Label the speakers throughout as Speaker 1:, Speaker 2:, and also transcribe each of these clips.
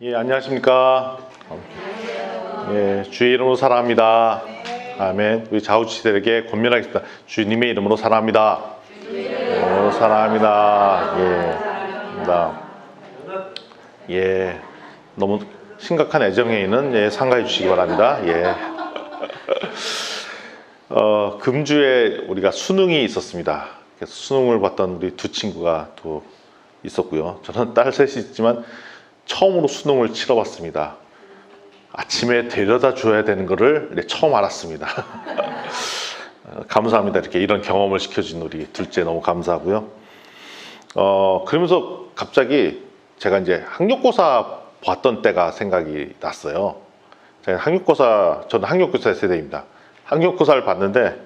Speaker 1: 예, 안녕하십니까. 예, 주의 이름으로 사랑합니다. 아멘. 우리 좌우지들에게 권면하겠습니다. 주님의 이름으로 사랑합니다. 사랑합니다. 예, 너무 심각한 애정에 있는 상가해 주시기 바랍니다. 금주에 우리가 수능이 있었습니다. 그래서 수능을 봤던 우리 두 친구가 또 있었고요. 저는 딸 셋이 있지만 처음으로 수능을 치러봤습니다. 아침에 데려다 줘야 되는 거를 처음 알았습니다. 감사합니다. 이렇게 이런 경험을 시켜준 우리 둘째 너무 감사하고요. 그러면서 갑자기 제가 이제 학력고사 봤던 때가 생각이 났어요. 제가 저는 학력고사 세대입니다. 학력고사를 봤는데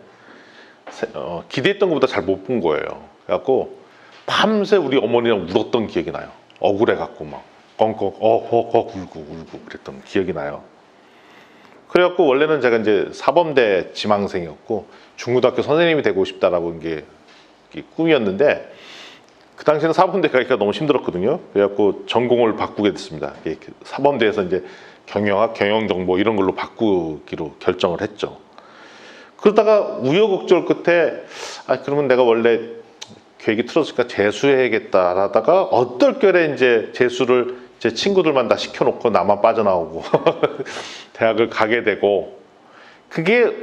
Speaker 1: 기대했던 것보다 잘 못 본 거예요. 그래갖고 밤새 우리 어머니랑 울었던 기억이 나요. 억울해갖고 막 엉엉 울고 그랬던 기억이 나요. 그래갖고 원래는 제가 이제 사범대 지망생이었고 중고등학교 선생님이 되고 싶다라고 게 꿈이었는데 그 당시에는 사범대 가기가 너무 힘들었거든요. 그래갖고 전공을 바꾸게 됐습니다. 사범대에서 이제 경영학, 경영정보 이런 걸로 바꾸기로 결정을 했죠. 그러다가 우여곡절 끝에 그러면 내가 원래 계획이 틀어졌으니까 재수해야겠다 하다가 어떨결에 이제 재수를 제 친구들만 다 시켜놓고 나만 빠져나오고 대학을 가게 되고, 그게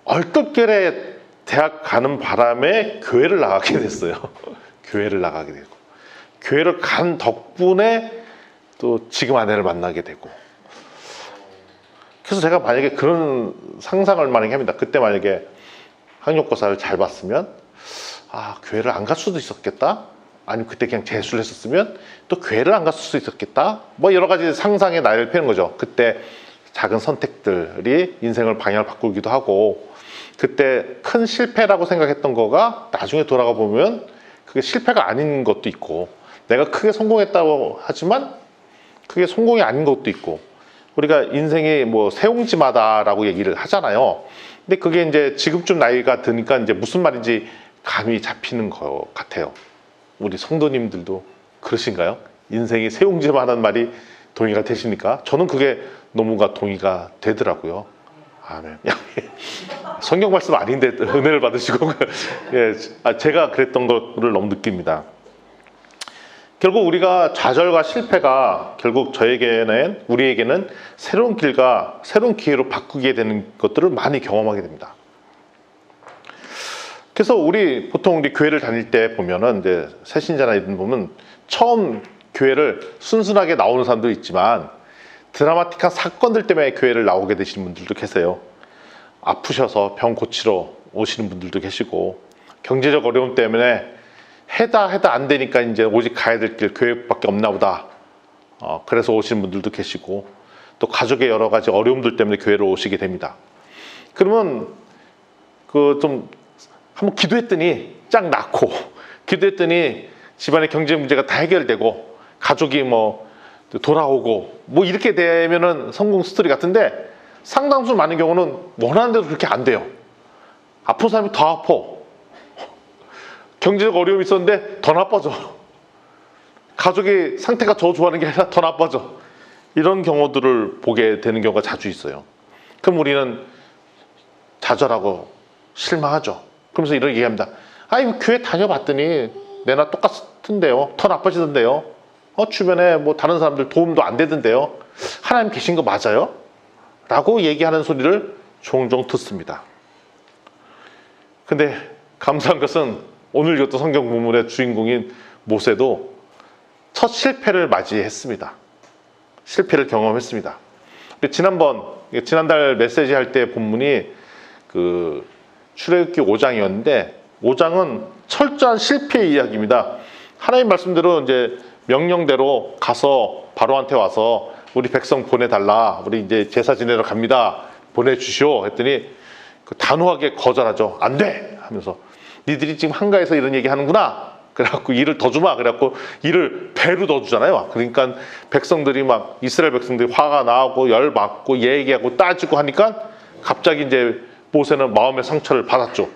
Speaker 1: 얼떨결에 대학 가는 바람에 교회를 나가게 됐어요. 교회를 나가게 되고, 교회를 간 덕분에 또 지금 아내를 만나게 되고. 그래서 제가 만약에 그런 상상을 만약에 합니다. 그때 만약에 학력고사를 잘 봤으면 교회를 안 갈 수도 있었겠다. 아니면 그때 그냥 재수를 했었으면 또 교회를 안 갔을 수 있었겠다. 뭐 여러 가지 상상의 날을 펴는 거죠. 그때 작은 선택들이 인생을 방향을 바꾸기도 하고, 그때 큰 실패라고 생각했던 거가 나중에 돌아가 보면 그게 실패가 아닌 것도 있고, 내가 크게 성공했다고 하지만 그게 성공이 아닌 것도 있고, 우리가 인생이 뭐 세옹지마다라고 얘기를 하잖아요. 근데 그게 이제 지금쯤 나이가 드니까 이제 무슨 말인지 감이 잡히는 것 같아요. 우리 성도님들도 그러신가요? 인생이 새옹지마라는 말이 동의가 되십니까? 저는 그게 너무가 동의가 되더라고요. 아멘. 성경 말씀 아닌데 은혜를 받으시고 제가 그랬던 거를 너무 느낍니다. 결국 우리가 좌절과 실패가 결국 우리에게는 새로운 길과 새로운 기회로 바꾸게 되는 것들을 많이 경험하게 됩니다. 그래서 보통 우리 교회를 다닐 때 보면은 이제 새신자나 이런 보면 처음 교회를 순순하게 나오는 사람도 있지만 드라마틱한 사건들 때문에 교회를 나오게 되시는 분들도 계세요. 아프셔서 병 고치러 오시는 분들도 계시고, 경제적 어려움 때문에 해다 안 되니까 이제 오직 가야 될 길 교회밖에 없나 보다. 그래서 오시는 분들도 계시고, 또 가족의 여러 가지 어려움들 때문에 교회를 오시게 됩니다. 그러면 한번 기도했더니 짝 낳고, 기도했더니 집안의 경제 문제가 다 해결되고, 가족이 돌아오고 이렇게 되면은 성공 스토리 같은데, 상당수 많은 경우는 원하는 대로 그렇게 안 돼요. 아픈 사람이 더 아파. 경제적 어려움이 있었는데 더 나빠져. 가족의 상태가 더 좋아하는 게 아니라 더 나빠져. 이런 경우들을 보게 되는 경우가 자주 있어요. 그럼 우리는 좌절하고 실망하죠. 그러면서 이렇게 얘기합니다. 교회 다녀봤더니 내나 똑같은데요. 더 나빠지던데요. 주변에 다른 사람들 도움도 안 되던데요. 하나님 계신 거 맞아요? 라고 얘기하는 소리를 종종 듣습니다. 근데 감사한 것은 오늘 이것도 성경 본문의 주인공인 모세도 첫 실패를 맞이했습니다. 실패를 경험했습니다. 지난달 메시지 할 때 본문이 출애굽기 5장이었는데 5장은 철저한 실패의 이야기입니다. 하나님 말씀대로 이제 명령대로 가서 바로한테 와서 우리 백성 보내달라, 우리 이제 제사 지내러 갑니다, 보내주시오 했더니 단호하게 거절하죠. 안 돼 하면서, 니들이 지금 한가해서 이런 얘기 하는구나. 그래갖고 일을 더 주마. 그래갖고 일을 배로 더 주잖아요. 그러니까 이스라엘 백성들이 화가 나고 열받고 얘기하고 따지고 하니까 갑자기 이제 모세는 마음의 상처를 받았죠.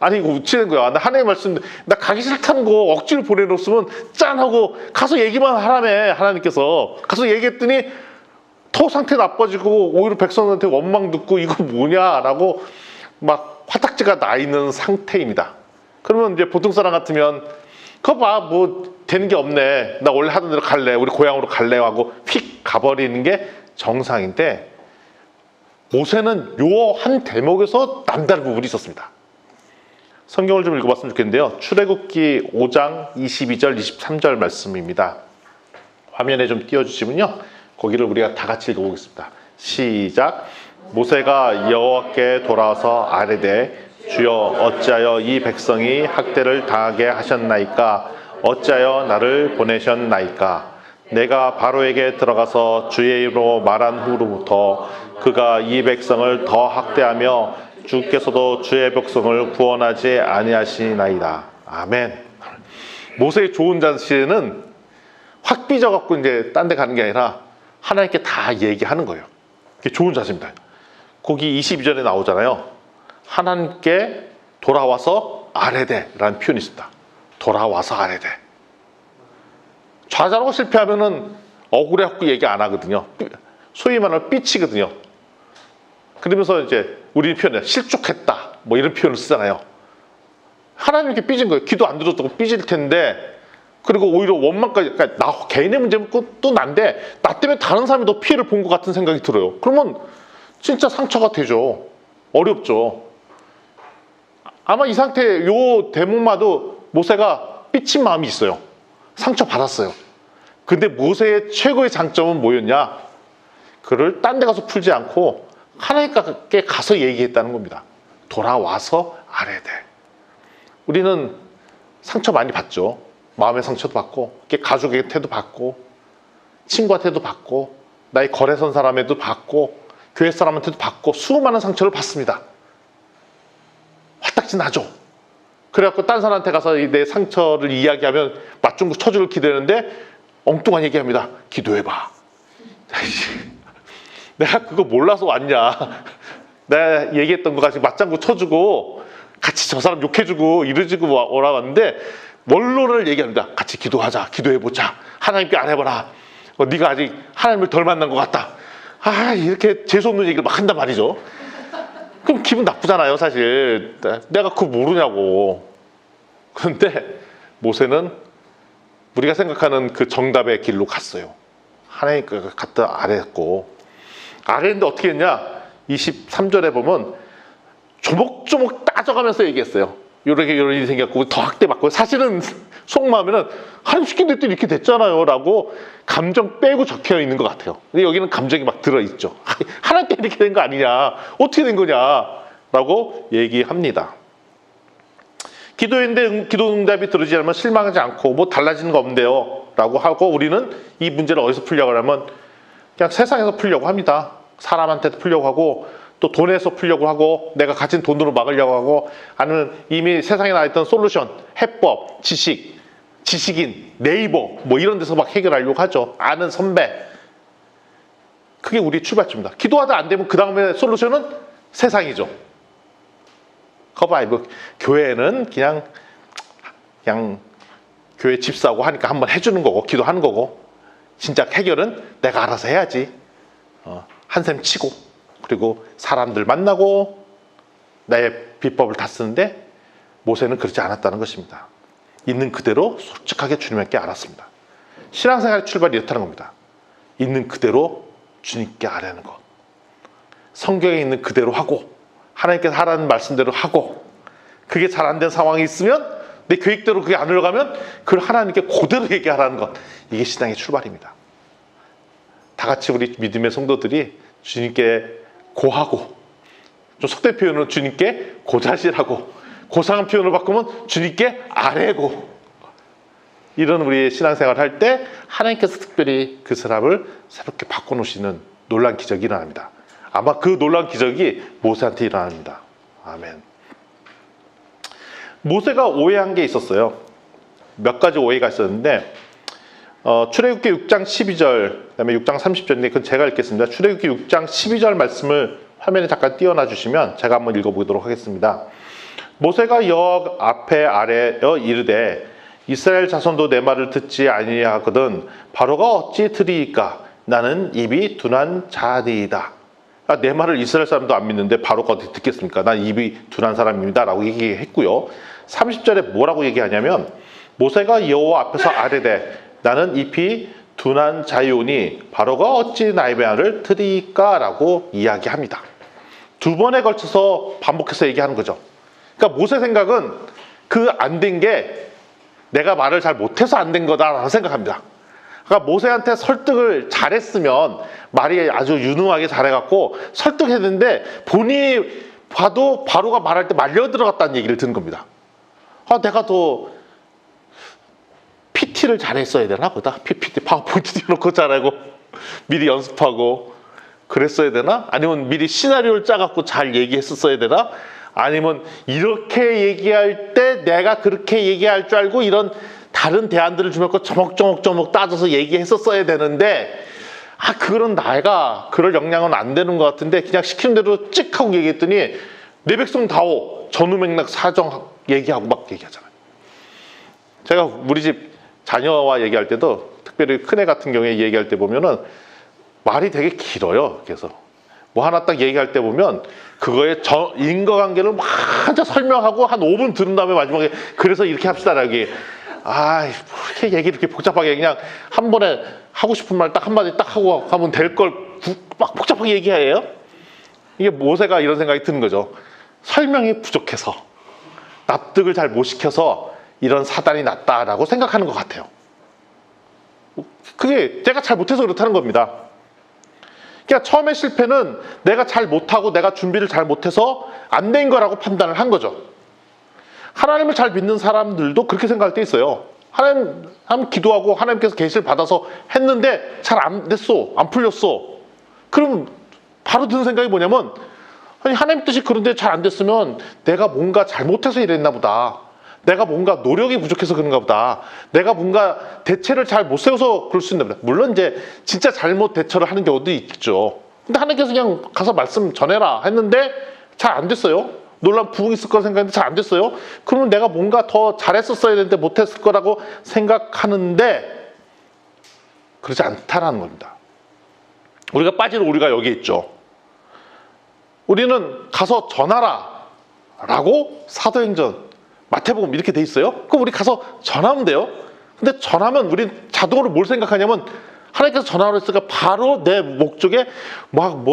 Speaker 1: 아니 이거 우치는 거야. 나 하나님 말씀 나 가기 싫다는 거 억지로 보내놓으면 짠 하고 가서 얘기만 하라며. 하나님께서 가서 얘기했더니 더 상태 나빠지고 오히려 백성한테 원망 듣고 이거 뭐냐라고 막 화딱지가 나 있는 상태입니다. 그러면 이제 보통 사람 같으면 그거 봐, 뭐 되는 게 없네. 나 원래 하던 대로 갈래. 우리 고향으로 갈래 하고 휙 가버리는 게 정상인데, 모세는 요 한 대목에서 남다른 부분이 있었습니다. 성경을 좀 읽어봤으면 좋겠는데요. 출애굽기 5장 22절 23절 말씀입니다. 화면에 좀 띄워주시면요, 거기를 우리가 다 같이 읽어보겠습니다. 시작. 모세가 여호와께 돌아와서 아뢰되 주여 어찌하여 이 백성이 학대를 당하게 하셨나이까? 어찌하여 나를 보내셨나이까? 내가 바로에게 들어가서 주의 이름으로 말한 후로부터 그가 이 백성을 더 학대하며 주께서도 주의 백성을 구원하지 아니하시나이다. 아멘. 모세의 좋은 자세는 확 삐져갖고 이제 딴 데 가는 게 아니라 하나님께 다 얘기하는 거예요. 그게 좋은 자세입니다. 거기 22절에 나오잖아요. 하나님께 돌아와서 아뢰되라는 표현이 있습니다. 돌아와서 아뢰되. 좌절하고 실패하면은 억울해갖고 얘기 안 하거든요. 소위 말하면 삐치거든요. 그러면서 이제 우리 표현에 실족했다 뭐 이런 표현을 쓰잖아요. 하나님께 삐진 거예요. 기도 안 들었다고 삐질 텐데, 그리고 오히려 원망까지, 그러니까 나 개인의 문제면 또 난데 나 때문에 다른 사람이 더 피해를 본 것 같은 생각이 들어요. 그러면 진짜 상처가 되죠. 어렵죠. 아마 이 상태 요 대목마도 모세가 삐친 마음이 있어요. 상처 받았어요. 근데 모세의 최고의 장점은 뭐였냐? 그를 딴 데 가서 풀지 않고 하나님께 가서 얘기했다는 겁니다. 돌아와서 아뢰되. 우리는 상처 많이 받죠. 마음의 상처도 받고, 가족한테도 받고, 친구한테도 받고, 나의 거래선 사람에도 받고, 교회 사람한테도 받고, 수많은 상처를 받습니다. 화딱지 나죠. 그래갖고 딴 사람한테 가서 내 상처를 이야기하면 맞중구 쳐줄 기대는데 엉뚱한 얘기합니다. 기도해봐. 내가 그거 몰라서 왔냐. 내가 얘기했던 거 같이 맞장구 쳐주고 같이 저 사람 욕해주고 이러지고 오라 왔는데 원론을 얘기합니다. 같이 기도하자. 기도해보자. 하나님께 안 해봐라. 네가 아직 하나님을 덜 만난 것 같다. 이렇게 재수없는 얘기를 막 한단 말이죠. 그럼 기분 나쁘잖아요, 사실. 내가 그거 모르냐고. 그런데 모세는 우리가 생각하는 그 정답의 길로 갔어요. 하나님께 갔다 아뢰었고, 아뢰는데 어떻게 했냐? 23절에 보면 조목조목 따져가면서 얘기했어요. 요렇게 이런 일이 생겼고 더 학대받고, 사실은 속마음에는 하나님 시킨데 이렇게 됐잖아요 라고 감정 빼고 적혀 있는 것 같아요. 근데 여기는 감정이 막 들어있죠. 하나님 때 이렇게 된 거 아니냐, 어떻게 된 거냐 라고 얘기합니다. 기도했는데 기도 응답이 들어지지 않으면 실망하지 않고 뭐 달라지는 거 없는데요 라고 하고, 우리는 이 문제를 어디서 풀려고 하면 그냥 세상에서 풀려고 합니다. 사람한테도 풀려고 하고, 또 돈에서 풀려고 하고, 내가 가진 돈으로 막으려고 하고, 아니면 이미 세상에 나와 있던 솔루션, 해법, 지식인, 네이버 뭐 이런 데서 막 해결하려고 하죠. 아는 선배. 그게 우리 출발점입니다. 기도하다 안 되면 그 다음에 솔루션은 세상이죠. 거봐요. 뭐 교회는 그냥 교회 집사고 하니까 한번 해주는 거고 기도하는 거고, 진짜 해결은 내가 알아서 해야지. 한샘 치고, 그리고 사람들 만나고 나의 비법을 다 쓰는데, 모세는 그렇지 않았다는 것입니다. 있는 그대로 솔직하게 주님께 알았습니다. 신앙생활의 출발이 이렇다는 겁니다. 있는 그대로 주님께 아뢰는 것. 성경에 있는 그대로 하고, 하나님께서 하라는 말씀대로 하고, 그게 잘 안 된 상황이 있으면 내 계획대로 그게 안 흘러가면 그걸 하나님께 그대로 얘기하라는 것. 이게 신앙의 출발입니다. 다 같이 우리 믿음의 성도들이 주님께 고하고, 좀 속된 표현은 주님께 고자질하고, 고상한 표현을 바꾸면 주님께 아뢰고, 이런 우리의 신앙생활을 할 때 하나님께서 특별히 그 사람을 새롭게 바꿔놓으시는 놀라운 기적이 일어납니다. 아마 그 놀라운 기적이 모세한테 일어납니다. 아멘. 모세가 오해한 게 있었어요. 몇 가지 오해가 있었는데, 출애굽기 6장 12절, 그다음에 6장 30절인데 그건 제가 읽겠습니다. 출애굽기 6장 12절 말씀을 화면에 잠깐 띄워놔 주시면 제가 한번 읽어보도록 하겠습니다. 모세가 여호와 앞에 아뢰어 이르되 이스라엘 자손도 내 말을 듣지 아니하거든 바로가 어찌 들으리이까? 나는 입이 둔한 자니이다. 내 말을 이스라엘 사람도 안 믿는데 바로가 어떻게 듣겠습니까? 난 입이 둔한 사람입니다 라고 얘기했고요. 30절에 뭐라고 얘기하냐면 모세가 여호와 앞에서 아뢰되 나는 입이 둔한 자이오니 바로가 어찌 나의 말을 들으리까? 라고 이야기합니다. 두 번에 걸쳐서 반복해서 얘기하는 거죠. 그러니까 모세 생각은 그 안 된 게 내가 말을 잘 못해서 안 된 거다라고 생각합니다. 그러니까 모세한테 설득을 잘했으면 말이 아주 유능하게 잘해갖고 설득했는데 본인이 봐도 바로가 말할 때 말려 들어갔다는 얘기를 듣는 겁니다. 내가 더 PT를 잘했어야 되나 보다. PPT 파워포인트 띄워놓고 잘하고 미리 연습하고 그랬어야 되나? 아니면 미리 시나리오를 짜갖고 잘 얘기했었어야 되나? 아니면 이렇게 얘기할 때 내가 그렇게 얘기할 줄 알고 이런 다른 대안들을 주면 조목조목 따져서 얘기했었어야 되는데 그런 내가 그럴 역량은 안 되는 것 같은데 그냥 시키는 대로 찍 하고 얘기했더니 내 백성 다오 전후맥락 사정 얘기하고 막 얘기하잖아요. 제가 우리 집 자녀와 얘기할 때도 특별히 큰애 같은 경우에 얘기할 때 보면은 말이 되게 길어요. 그래서 뭐 하나 딱 얘기할 때 보면 그거의 인과관계를 막 한자 설명하고 한 5분 들은 다음에 마지막에 그래서 이렇게 합시다라고 이렇게 얘기를 이렇게 복잡하게 그냥 한 번에 하고 싶은 말 딱 한마디 딱 하고 하면 될 걸 막 복잡하게 얘기해요. 이게 모세가 이런 생각이 드는 거죠. 설명이 부족해서 납득을 잘 못 시켜서 이런 사단이 났다라고 생각하는 것 같아요. 그게 내가 잘 못해서 그렇다는 겁니다. 그러니까 처음에 실패는 내가 잘 못하고 내가 준비를 잘 못해서 안 된 거라고 판단을 한 거죠. 하나님을 잘 믿는 사람들도 그렇게 생각할 때 있어요. 하나님 기도하고 하나님께서 계시를 받아서 했는데 잘 안 됐어. 안 풀렸어. 그럼 바로 드는 생각이 뭐냐면 하나님 뜻이 그런데 잘 안 됐으면 내가 뭔가 잘못해서 이랬나 보다. 내가 뭔가 노력이 부족해서 그런가 보다. 내가 뭔가 대체를 잘 못 세워서 그럴 수 있나 보다. 물론 이제 진짜 잘못 대처를 하는 경우도 있죠. 근데 하나님께서 그냥 가서 말씀 전해라 했는데 잘 안 됐어요. 놀란 부흥이 있을 거라 생각했는데 잘 안 됐어요. 그러면 내가 뭔가 더 잘했었어야 되는데 못했을 거라고 생각하는데 그렇지 않다라는 겁니다. 우리가 빠진 오류가 여기 있죠. 우리는 가서 전하라 라고 사도행전 마태복음 이렇게 돼 있어요. 그럼 우리 가서 전하면 돼요. 근데 전하면 우린 자동으로 뭘 생각하냐면 하나님께서 전하라고 했으니까 바로 내 목적에 막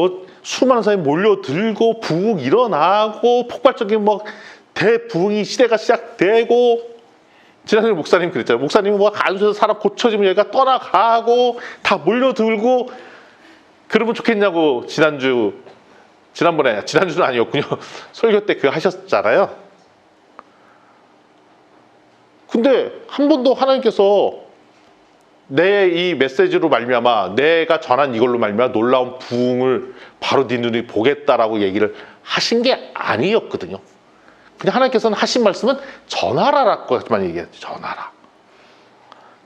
Speaker 1: 수많은 사람이 몰려들고 부흥 일어나고 폭발적인 대부흥이 시대가 시작되고 지난주에 목사님 그랬잖아요. 목사님이 안수에서 사람 고쳐지면 얘가 떠나가고 다 몰려들고 그러면 좋겠냐고 지난주는 아니었군요. 설교 때 그거 하셨잖아요. 근데 한 번도 하나님께서 내 이 메시지로 말미암아 내가 전한 이걸로 말미암아 놀라운 부흥을 바로 네 눈이 보겠다라고 얘기를 하신 게 아니었거든요. 그냥 하나님께서는 하신 말씀은 전하라라고만 얘기했죠. 전하라.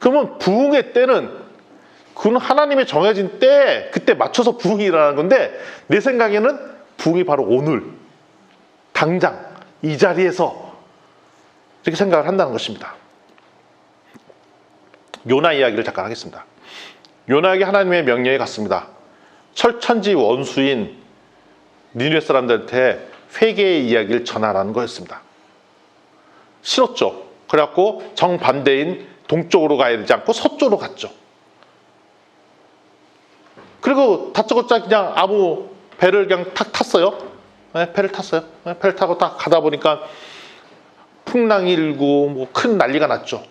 Speaker 1: 그러면 부흥의 때는 그건 하나님의 정해진 때 그때 맞춰서 부흥이 일어나는 건데 내 생각에는 부흥이 바로 오늘 당장 이 자리에서 이렇게 생각을 한다는 것입니다. 요나 이야기를 잠깐 하겠습니다. 요나에게 하나님의 명령이 갔습니다. 철천지 원수인 니느웨 사람들한테 회개의 이야기를 전하라는 거였습니다. 싫었죠. 그래갖고 정반대인 동쪽으로 가야 되지 않고 서쪽으로 갔죠. 그리고 다짜고짜 그냥 아무 배를 그냥 탁 탔어요. 배를 탔어요. 배를 타고 딱 가다 보니까 풍랑이 일고 큰 난리가 났죠.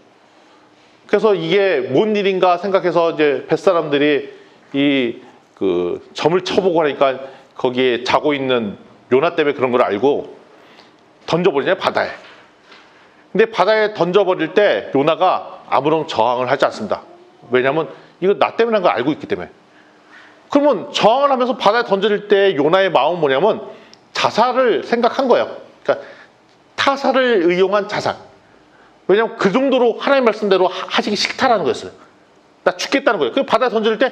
Speaker 1: 그래서 이게 뭔 일인가 생각해서 이제 뱃사람들이 그 점을 쳐보고 하니까 거기에 자고 있는 요나 때문에 그런 걸 알고 던져버리냐 바다에. 근데 바다에 던져버릴 때 요나가 아무런 저항을 하지 않습니다. 왜냐하면 이거 나 때문에 한 걸 알고 있기 때문에. 그러면 저항을 하면서 바다에 던져질 때 요나의 마음은 뭐냐면 자살을 생각한 거예요. 그러니까 타살을 의용한 자살. 왜냐하면 그 정도로 하나님 말씀대로 하시기 싫다라는 거였어요. 나 죽겠다는 거예요. 그 바다에 던질 때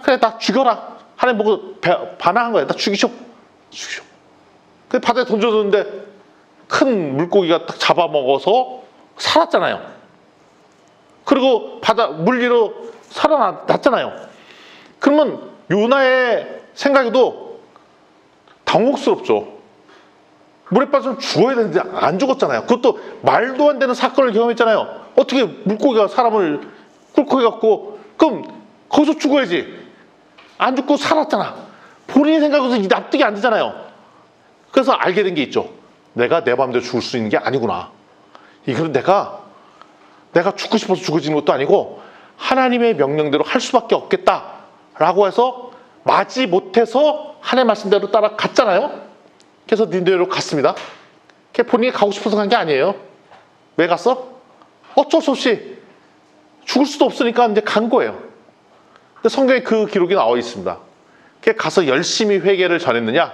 Speaker 1: 그래 나 죽여라. 하나님 보고 반항한 거예요. 나 죽이쇼. 그 바다에 던져줬는데 큰 물고기가 딱 잡아먹어서 살았잖아요. 그리고 물 위로 살아났잖아요. 그러면 요나의 생각에도 당혹스럽죠. 물에 빠지면 죽어야 되는데 안 죽었잖아요. 그것도 말도 안 되는 사건을 경험했잖아요. 어떻게 물고기가 사람을 꿀꺽 해갖고, 그럼 거기서 죽어야지. 안 죽고 살았잖아. 본인이 생각해서 납득이 안 되잖아요. 그래서 알게 된 게 있죠. 내가 내 마음대로 죽을 수 있는 게 아니구나. 이거는 내가 죽고 싶어서 죽어지는 것도 아니고 하나님의 명령대로 할 수밖에 없겠다라고 해서 마지 못해서 하나님의 말씀대로 따라갔잖아요. 그래서 니네로 갔습니다. 본인이 가고 싶어서 간 게 아니에요. 왜 갔어? 어쩔 수 없이 죽을 수도 없으니까 이제 간 거예요. 근데 성경에 그 기록이 나와 있습니다. 가서 열심히 회개를 전했느냐?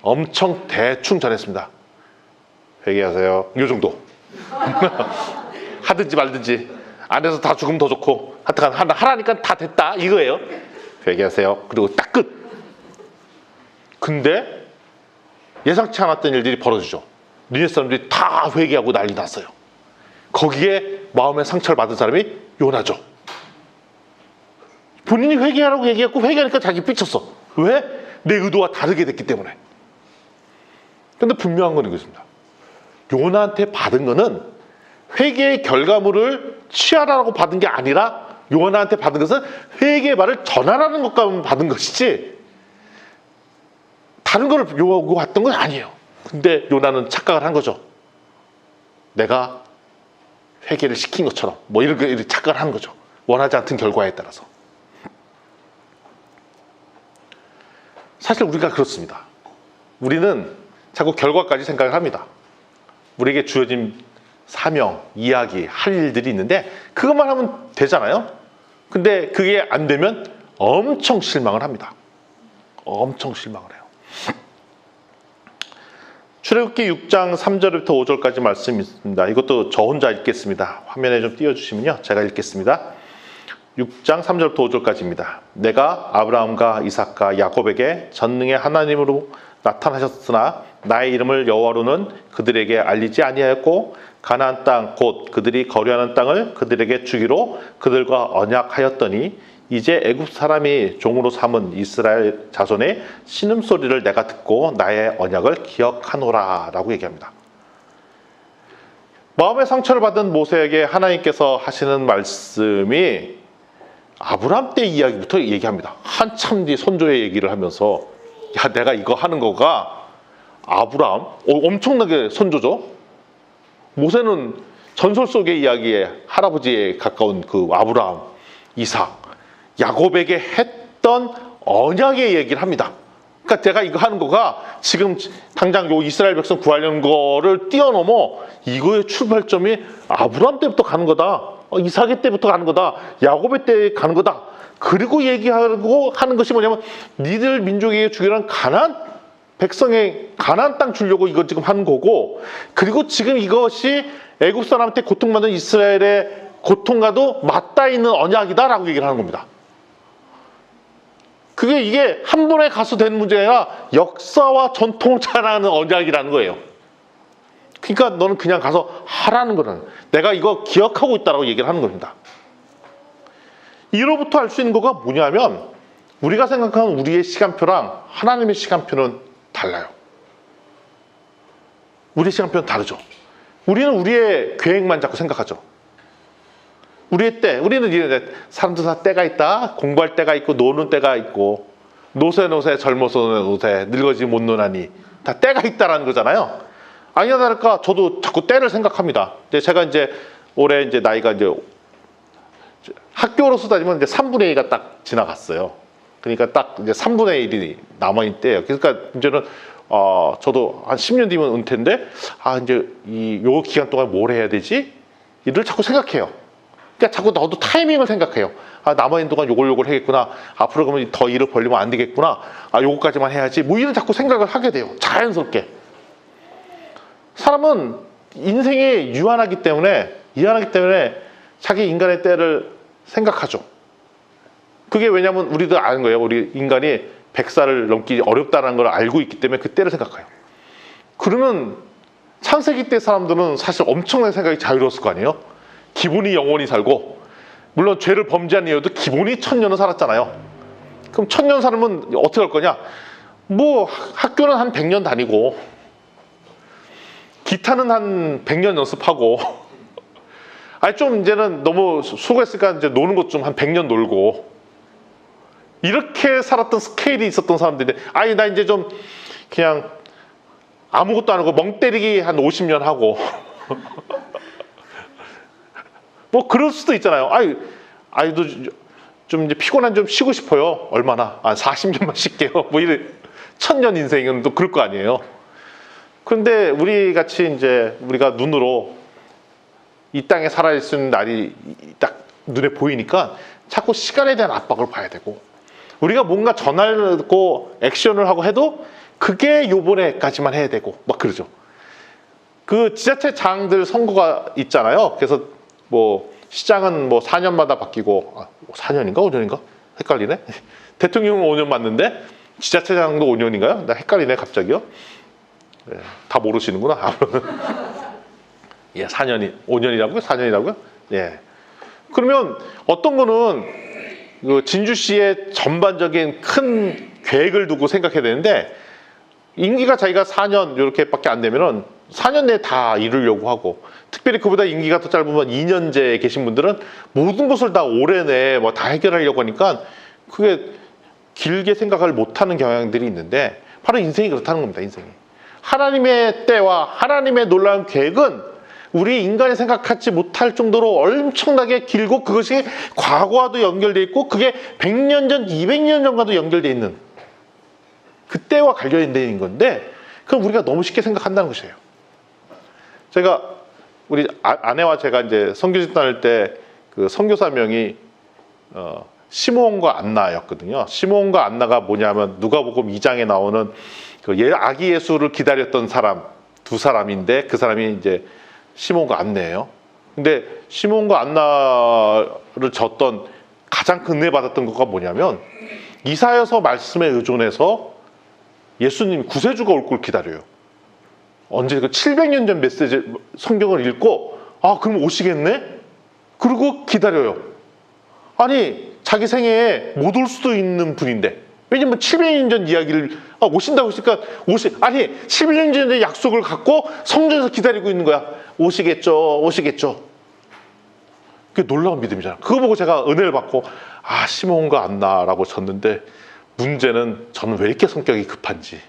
Speaker 1: 엄청 대충 전했습니다. 회개하세요. 요 정도. 하든지 말든지. 안에서 다 죽으면 더 좋고. 하여튼 하라니까 다 됐다. 이거예요. 회개하세요. 그리고 딱 끝. 근데 예상치 않았던 일들이 벌어지죠. 니네 사람들이 다 회개하고 난리 났어요. 거기에 마음의 상처를 받은 사람이 요나죠. 본인이 회개하라고 얘기했고 회개하니까 자기 삐쳤어. 왜? 내 의도와 다르게 됐기 때문에. 근데 분명한 건 이것입니다. 요나한테 받은 거는 회개의 결과물을 취하라고 받은 게 아니라 요나한테 받은 것은 회개의 말을 전하라는 것만 받은 것이지 다른 걸 요구했던 건 아니에요. 근데 요나는 착각을 한 거죠. 내가 회개를 시킨 것처럼 이렇게 착각을 한 거죠. 원하지 않던 결과에 따라서. 사실 우리가 그렇습니다. 우리는 자꾸 결과까지 생각을 합니다. 우리에게 주어진 사명, 이야기, 할 일들이 있는데 그것만 하면 되잖아요. 근데 그게 안 되면 엄청 실망을 합니다. 엄청 실망을 해요. 출애굽기 6장 3절부터 5절까지 말씀이 있습니다. 이것도 저 혼자 읽겠습니다. 화면에 좀 띄워주시면요. 제가 읽겠습니다. 6장 3절부터 5절까지입니다. 내가 아브라함과 이삭과 야곱에게 전능의 하나님으로 나타나셨으나 나의 이름을 여호와로는 그들에게 알리지 아니하였고 가나안 땅 곧 그들이 거류하는 땅을 그들에게 주기로 그들과 언약하였더니 이제 애굽 사람이 종으로 삼은 이스라엘 자손의 신음소리를 내가 듣고 나의 언약을 기억하노라 라고 얘기합니다. 마음의 상처를 받은 모세에게 하나님께서 하시는 말씀이 아브라함 때 이야기부터 얘기합니다. 한참 뒤 선조의 얘기를 하면서 야 내가 이거 하는 거가 아브라함 엄청나게 선조죠. 모세는 전설 속의 이야기에 할아버지에 가까운 그 아브라함, 이삭, 야곱에게 했던 언약의 얘기를 합니다. 그러니까 내가 이거 하는 거가 지금 당장 요 이스라엘 백성 구하려는 거를 뛰어넘어 이거의 출발점이 아브라함 때부터 가는 거다. 이삭의 때부터 가는 거다. 야곱의 때 가는 거다. 그리고 얘기하고 하는 것이 뭐냐면 니들 민족에게 주기로 가나안 백성의 가나안 땅 주려고 이거 지금 하는 거고 그리고 지금 이것이 애굽 사람한테 고통받는 이스라엘의 고통과도 맞닿아 있는 언약이다라고 얘기를 하는 겁니다. 이게 한 번에 가서 되는 문제가 아니라 역사와 전통을 자랑하는 언약이라는 거예요. 그러니까 너는 그냥 가서 하라는 거는 내가 이거 기억하고 있다라고 얘기를 하는 겁니다. 이로부터 알 수 있는 거가 뭐냐면 우리가 생각하는 우리의 시간표랑 하나님의 시간표는 달라요. 우리의 시간표는 다르죠. 우리는 우리의 계획만 자꾸 생각하죠. 우리의 때, 우리는 이제 사람들 다 때가 있다. 공부할 때가 있고 노는 때가 있고 노세 젊어서 노세 늙어지 못 노나니 다 때가 있다라는 거잖아요. 아니나 다를까 저도 자꾸 때를 생각합니다. 제가 이제 올해 이제 나이가 이제 학교로서 따지면 이제 3분의 2가 딱 지나갔어요. 그러니까 딱 이제 3분의 1이 남아있는 때예요. 그러니까 이제는 저도 한 10년 뒤면 은퇴인데 이제 요 기간 동안 뭘 해야 되지? 이를 자꾸 생각해요. 그러니까 자꾸 너도 타이밍을 생각해요. 남아있는 동안 요걸 해야겠구나. 앞으로 그러면 더 일을 벌리면 안 되겠구나. 요거까지만 해야지. 이런 자꾸 생각을 하게 돼요. 자연스럽게. 사람은 인생이 유한하기 때문에 자기 인간의 때를 생각하죠. 그게 왜냐면 우리도 아는 거예요. 우리 인간이 100살을 넘기 어렵다는 걸 알고 있기 때문에 그 때를 생각해요. 그러면 창세기 때 사람들은 사실 엄청난 생각이 자유로웠을 거 아니에요. 기본이 영원히 살고, 물론 죄를 범죄한 이유도 기본이 1000년을 살았잖아요. 그럼 1000년 살면 어떻게 할 거냐? 뭐 학교는 한 100년 다니고, 기타는 한 100년 연습하고, 아니 좀 이제는 너무 수고했으니까 이제 노는 것 좀 한 100년 놀고, 이렇게 살았던 스케일이 있었던 사람들이, 아니 나 이제 좀 그냥 아무것도 안 하고 멍 때리기 한 50년 하고 뭐 그럴 수도 있잖아요. 아이도 좀 이제 피곤한 좀 쉬고 싶어요. 얼마나? 40년만 쉴게요. 뭐 이래 1000년 인생은 또 그럴 거 아니에요. 그런데 우리 같이 이제 우리가 눈으로 이 땅에 살아있을 수 있는 날이 딱 눈에 보이니까 자꾸 시간에 대한 압박을 봐야 되고, 우리가 뭔가 전하고 액션을 하고 해도 그게 요번에까지만 해야 되고 막 그러죠. 그 지자체장들 선거가 있잖아요. 그래서 뭐 시장은 뭐 4년마다 바뀌고, 4년인가 5년인가? 헷갈리네. 대통령은 5년 맞는데 지자체장도 5년인가요? 나 헷갈리네 갑자기요. 네, 다 모르시는구나. 예, 5년이라고요? 4년이라고요? 예. 그러면 어떤 거는 그 진주시의 전반적인 큰 계획을 두고 생각해야 되는데, 임기가 자기가 4년 이렇게밖에 안 되면은 4년 내에 다 이루려고 하고, 특별히 그보다 임기가 더 짧으면 2년제에 계신 분들은 모든 것을 다 올해 내에 뭐 다 해결하려고 하니까 그게 길게 생각을 못하는 경향들이 있는데, 바로 인생이 그렇다는 겁니다. 인생이 하나님의 때와 하나님의 놀라운 계획은 우리 인간이 생각하지 못할 정도로 엄청나게 길고, 그것이 과거와도 연결되어 있고, 그게 100년 전, 200년 전과도 연결되어 있는 그때와 관련된 건데, 그럼 우리가 너무 쉽게 생각한다는 것이에요. 제가 우리 아내와 제가 이제 선교집 다닐 때 그 선교사명이 시므온과 안나였거든요. 시므온과 안나가 뭐냐면 누가복음 2장에 나오는 그 아기 예수를 기다렸던 사람 두 사람인데, 그 사람이 이제 시몬과 안나예요. 근데 시몬과 안나를 졌던 가장 큰 은혜 받았던 것가 뭐냐면, 이사야서 말씀에 의존해서 예수님 구세주가 올 걸 기다려요. 언제 그 700년 전 메시지 성경을 읽고, 그럼 오시겠네? 그리고 기다려요. 아니 자기 생애에 못 올 수도 있는 분인데, 왜냐면 700년 전 이야기를 오신다고 했으니까 아니 700년 전의 약속을 갖고 성전에서 기다리고 있는 거야. 오시겠죠, 오시겠죠. 그게 놀라운 믿음이잖아. 그거 보고 제가 은혜를 받고, 시몬과 안나라고 졌는데, 문제는 저는 왜 이렇게 성격이 급한지.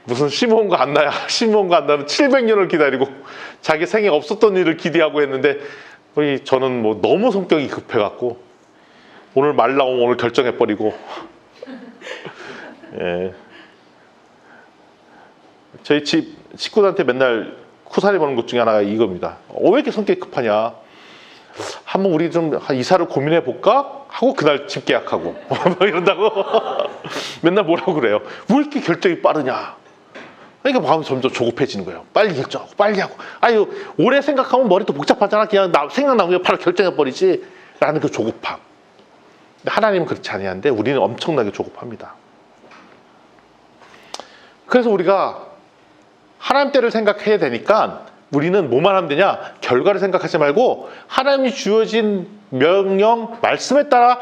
Speaker 1: 무슨 시몬과 안나야. 시몬과 안나는 700년을 기다리고 자기 생에 없었던 일을 기대하고 했는데, 저는 뭐 너무 성격이 급해갖고 오늘 말 나오면 오늘 결정해버리고. 예. 저희 집 식구들한테 맨날 쿠사리 보는 것 중에 하나가 이겁니다. 왜 이렇게 성격이 급하냐. 한번 우리 좀 이사를 고민해 볼까? 하고 그날 집 계약하고 이런다고 맨날 뭐라고 그래요. 왜 이렇게 결정이 빠르냐. 그러니까 마음이 점점 조급해지는 거예요. 빨리 결정하고 빨리 하고. 오래 생각하면 머리도 복잡하잖아. 그냥 생각나면 바로 결정해버리지 라는 그 조급함. 근데 하나님은 그렇지 아니한데 우리는 엄청나게 조급합니다. 그래서 우리가 하나님 때를 생각해야 되니까 우리는 뭐만 하면 되냐? 결과를 생각하지 말고 하나님이 주어진 명령, 말씀에 따라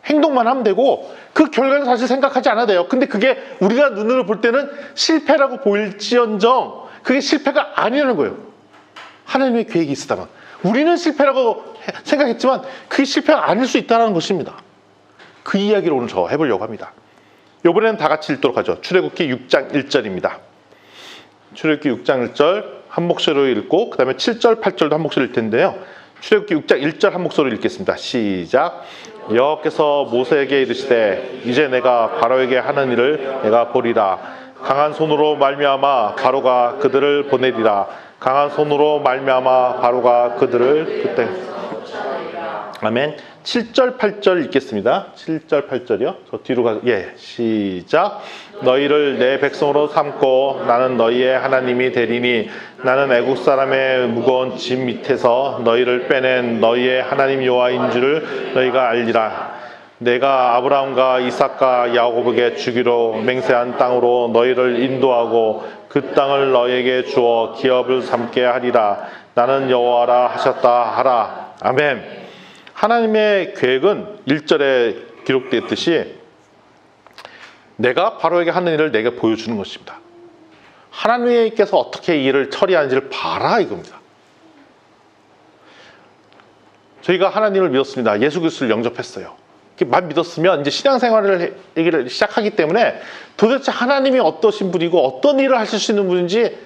Speaker 1: 행동만 하면 되고, 그 결과는 사실 생각하지 않아도 돼요. 근데 그게 우리가 눈으로 볼 때는 실패라고 보일지언정 그게 실패가 아니라는 거예요. 하나님의 계획이 있었다면. 우리는 실패라고 생각했지만 그게 실패가 아닐 수 있다는 것입니다. 그 이야기를 오늘 저 해보려고 합니다. 이번에는 다 같이 읽도록 하죠. 출애굽기 6장 1절입니다. 출애굽기 6장 1절 한 목소리로 읽고, 그 다음에 7절, 8절도 한 목소리로 읽을 텐데요. 출애굽기 6장 1절 한 목소리로 읽겠습니다. 시작. 여호와께서 모세에게 이르시되, 이제 내가 바로에게 하는 일을 내가 보리라. 강한 손으로 말미암아 바로가 그들을 보내리라. 강한 손으로 말미암아 바로가 그들을 그때. 아멘. 7절, 8절 읽겠습니다. 7절, 8절이요. 저 뒤로 가. 시작. 너희를 내 백성으로 삼고 나는 너희의 하나님이 되리니, 나는 애국 사람의 무거운 짐 밑에서 너희를 빼낸 너희의 하나님 여호와인 줄을 너희가 알리라. 내가 아브라함과 이삭과 야곱에게 주기로 맹세한 땅으로 너희를 인도하고 그 땅을 너희에게 주어 기업을 삼게 하리라. 나는 여호와라 하셨다 하라. 아멘. 하나님의 계획은 1절에 기록되었듯이 내가 바로에게 하는 일을 내게 보여주는 것입니다. 하나님께서 어떻게 이 일을 처리하는지를 봐라 이겁니다. 저희가 하나님을 믿었습니다. 예수 그리스도를 영접했어요. 만 믿었으면 이제 신앙생활을 얘기를 시작하기 때문에 도대체 하나님이 어떠신 분이고 어떤 일을 하실 수 있는 분인지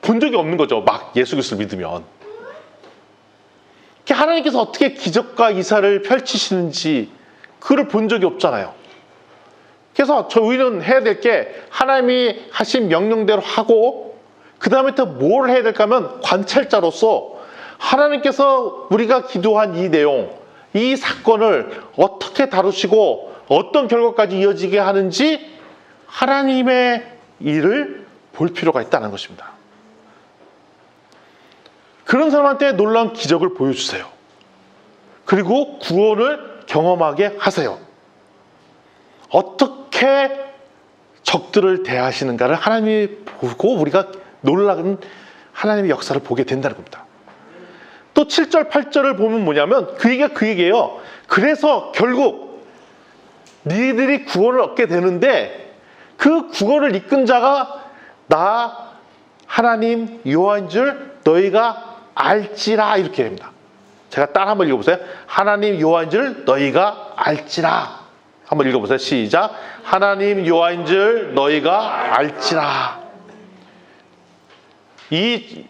Speaker 1: 본 적이 없는 거죠. 막 예수 그리스도를 믿으면. 하나님께서 어떻게 기적과 이사를 펼치시는지 그걸 본 적이 없잖아요. 그래서 저희는 해야 될 게 하나님이 하신 명령대로 하고 그 다음에 또 뭘 해야 될까 하면 관찰자로서 하나님께서 우리가 기도한 이 내용, 이 사건을 어떻게 다루시고 어떤 결과까지 이어지게 하는지 하나님의 일을 볼 필요가 있다는 것입니다. 그런 사람한테 놀라운 기적을 보여주세요. 그리고 구원을 경험하게 하세요. 어떻게 적들을 대하시는가를 하나님이 보고 우리가 놀라운 하나님의 역사를 보게 된다는 겁니다. 또 7절, 8절을 보면 뭐냐면 그 얘기예요. 그래서 결국 니들이 구원을 얻게 되는데 그 구원을 이끈 자가 나 하나님 여호와인 줄 너희가 알지라 이렇게 됩니다. 제가 따라 한번 읽어보세요. 하나님 여호와인 줄 너희가 알지라. 한번 읽어보세요. 시작. 하나님 여호와인 줄 너희가 알지라. 이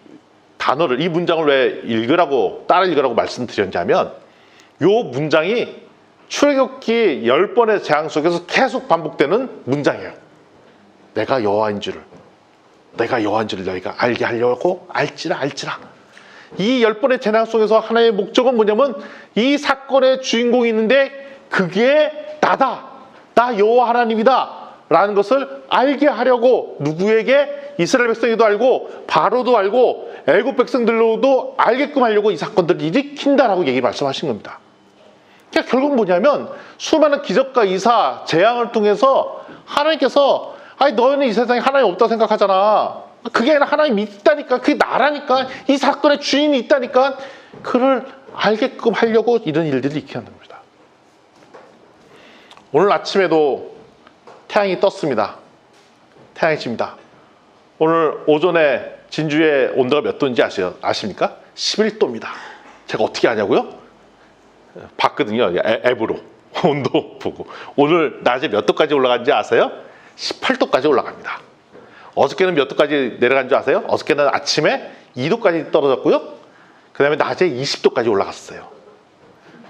Speaker 1: 단어를, 이 문장을 왜 따라 읽으라고 말씀드렸냐면 이 문장이 출애굽기 10번의 재앙 속에서 계속 반복되는 문장이에요. 내가 여호와인 줄을 너희가 알게 하려고 알지라. 이 10번의 재앙 속에서 하나의 목적은 뭐냐면 이 사건의 주인공이 있는데 그게 나다. 나 여호와 하나님이다. 라는 것을 알게 하려고 누구에게 이스라엘 백성이도 알고 바로도 알고 애굽 백성들로도 알게끔 하려고 이 사건들을 일으킨다라고 얘기 말씀하신 겁니다. 그러니까 결국 뭐냐면 수많은 기적과 이사, 재앙을 통해서 하나님께서 너희는 이 세상에 하나님 없다고 생각하잖아. 그게 아니라 하나님이 있다니까. 그게 나라니까. 이 사건의 주인이 있다니까. 그를 알게끔 하려고 이런 일들을 일으키는 겁니다. 오늘 아침에도 태양이 떴습니다. 태양이 집니다. 오늘 오전에 진주의 온도가 몇 도인지 아십니까? 11도입니다. 제가 어떻게 아냐고요? 봤거든요. 앱으로 온도 보고. 오늘 낮에 몇 도까지 올라간지 아세요? 18도까지 올라갑니다. 어저께는 몇 도까지 내려간 줄 아세요? 어저께는 아침에 2도까지 떨어졌고요. 그 다음에 낮에 20도까지 올라갔어요.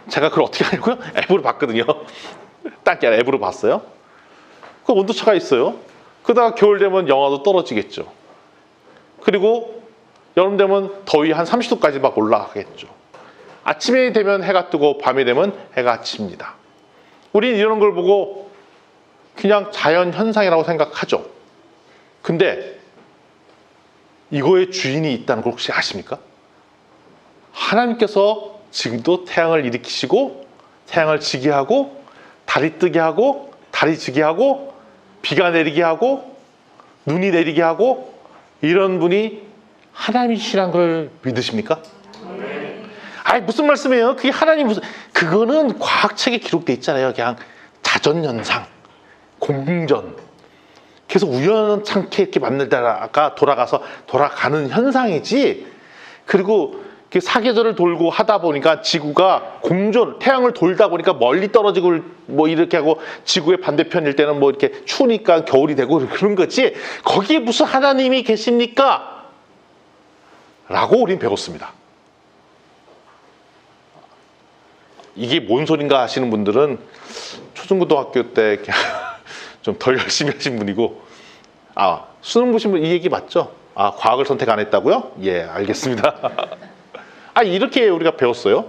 Speaker 1: 제가 그걸 어떻게 아냐고요? 앱으로 봤거든요. 딱 앱으로 봤어요. 그 온도차가 있어요. 그러다가 겨울 되면 영하도 떨어지겠죠. 그리고 여름 되면 더위 한 30도까지 막 올라가겠죠. 아침이 되면 해가 뜨고 밤이 되면 해가 집니다. 우리는 이런 걸 보고 그냥 자연 현상이라고 생각하죠. 근데 이거의 주인이 있다는 걸 혹시 아십니까? 하나님께서 지금도 태양을 일으키시고 태양을 지게 하고 달이 뜨게 하고 달이 지게 하고 비가 내리게 하고 눈이 내리게 하고 이런 분이 하나님이시란 걸 믿으십니까? 무슨 말씀이에요? 그게 하나님 그거는 과학책에 기록돼 있잖아요. 그냥 자전현상, 공전. 계속 우연찮게 이렇게 만들다가 돌아가는 현상이지. 그리고 사계절을 돌고 하다 보니까 지구가 태양을 돌다 보니까 멀리 떨어지고 뭐 이렇게 하고 지구의 반대편일 때는 뭐 이렇게 추우니까 겨울이 되고 그런 거지. 거기에 무슨 하나님이 계십니까? 라고 우린 배웠습니다. 이게 뭔 소린가 하시는 분들은 초중고등학교 때 좀 덜 열심히 하신 분이고, 수능 보신 분 이 얘기 맞죠? 과학을 선택 안 했다고요? 예, 알겠습니다. 이렇게 우리가 배웠어요.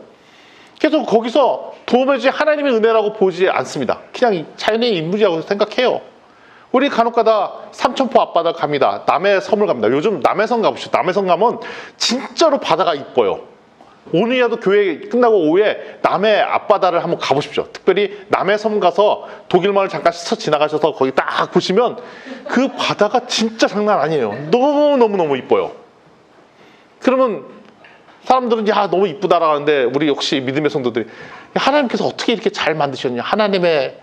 Speaker 1: 그래서 거기서 도무지 하나님의 은혜라고 보지 않습니다. 그냥 자연의 인물이라고 생각해요. 우리 간혹가다 삼천포 앞바다 갑니다. 남해섬을 갑니다. 요즘 남해섬 가보시죠. 남해섬 가면 진짜로 바다가 이뻐요. 오늘이라도 교회 끝나고 오후에 남해 앞바다를 한번 가보십시오. 특별히 남해섬 가서 독일마을 잠깐 스쳐 지나가셔서 거기 딱 보시면 그 바다가 진짜 장난 아니에요. 너무너무 이뻐요. 그러면 사람들은 야 너무 이쁘다라고 하는데 우리 역시 믿음의 성도들이 하나님께서 어떻게 이렇게 잘 만드셨냐, 하나님의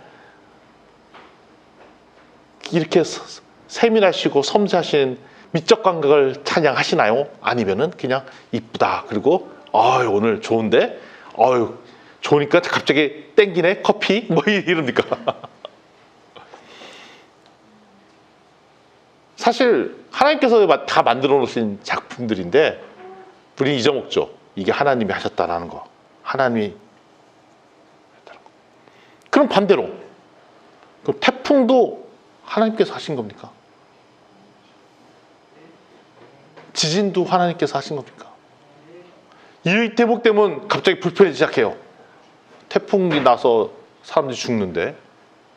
Speaker 1: 이렇게 세밀하시고 섬세하신 미적 감각을 찬양하시나요? 아니면은 그냥 이쁘다, 그리고 오늘 좋은데, 좋으니까 갑자기 땡기네 커피 뭐 이럽니까? 사실 하나님께서 다 만들어 놓으신 작품들인데 우리 잊어먹죠. 이게 하나님이 하셨다라는 거. 하나님이 했다는 거. 그럼 반대로, 그럼 태풍도 하나님께서 하신 겁니까? 지진도 하나님께서 하신 겁니까? 이의태복 되면 갑자기 불편해지기 시작해요. 태풍이 나서 사람들이 죽는데,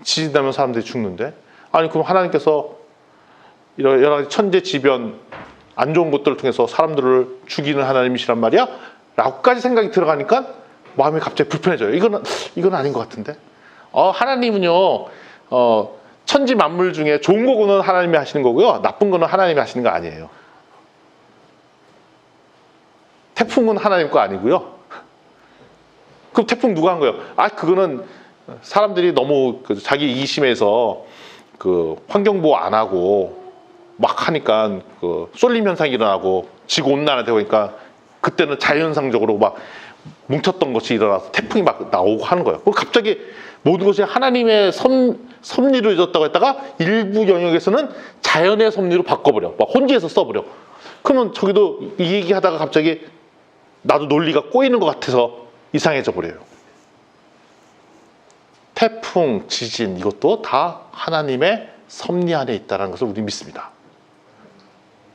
Speaker 1: 지진 나면 사람들이 죽는데, 아니 그럼 하나님께서 여러 가지 천재지변 안 좋은 것들을 통해서 사람들을 죽이는 하나님이시란 말이야? 라고까지 생각이 들어가니까 마음이 갑자기 불편해져요. 이건 아닌 것 같은데. 하나님은요, 천지 만물 중에 좋은 거는 하나님이 하시는 거고요, 나쁜 거는 하나님이 하시는 거 아니에요. 태풍은 하나님 거 아니고요. 그럼 태풍 누가 한 거예요? 그거는 사람들이 너무 자기 이기심에서 환경보호 안 하고 막 하니까 쏠림 현상이 일어나고 지구 온난화 되고 그러니까 그때는 자연상적으로 막 뭉쳤던 것이 일어나서 태풍이 막 나오고 하는 거예요. 그럼 갑자기 모든 것이 하나님의 섭리로 이루어졌다고 했다가 일부 영역에서는 자연의 섭리로 바꿔버려. 막 혼재해서 써버려. 그러면 저기도 이 얘기하다가 갑자기 나도 논리가 꼬이는 것 같아서 이상해져 버려요. 태풍, 지진 이것도 다 하나님의 섭리 안에 있다는 것을 우리 믿습니다.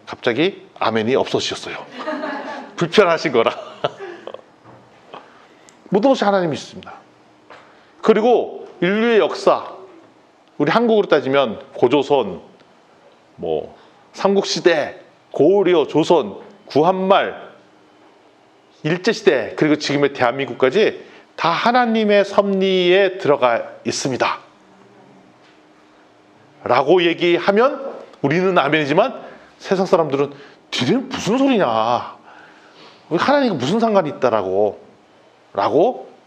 Speaker 1: 갑자기 아멘이 없어지셨어요. 불편하신 거라. 모든 것이 하나님이 있습니다. 그리고 인류의 역사, 우리 한국으로 따지면 고조선, 삼국시대, 고려, 조선, 구한말, 일제시대, 그리고 지금의 대한민국까지 다 하나님의 섭리에 들어가 있습니다. 라고 얘기하면 우리는 아멘이지만 세상 사람들은 니네는 무슨 소리냐, 하나님과 무슨 상관이 있다라고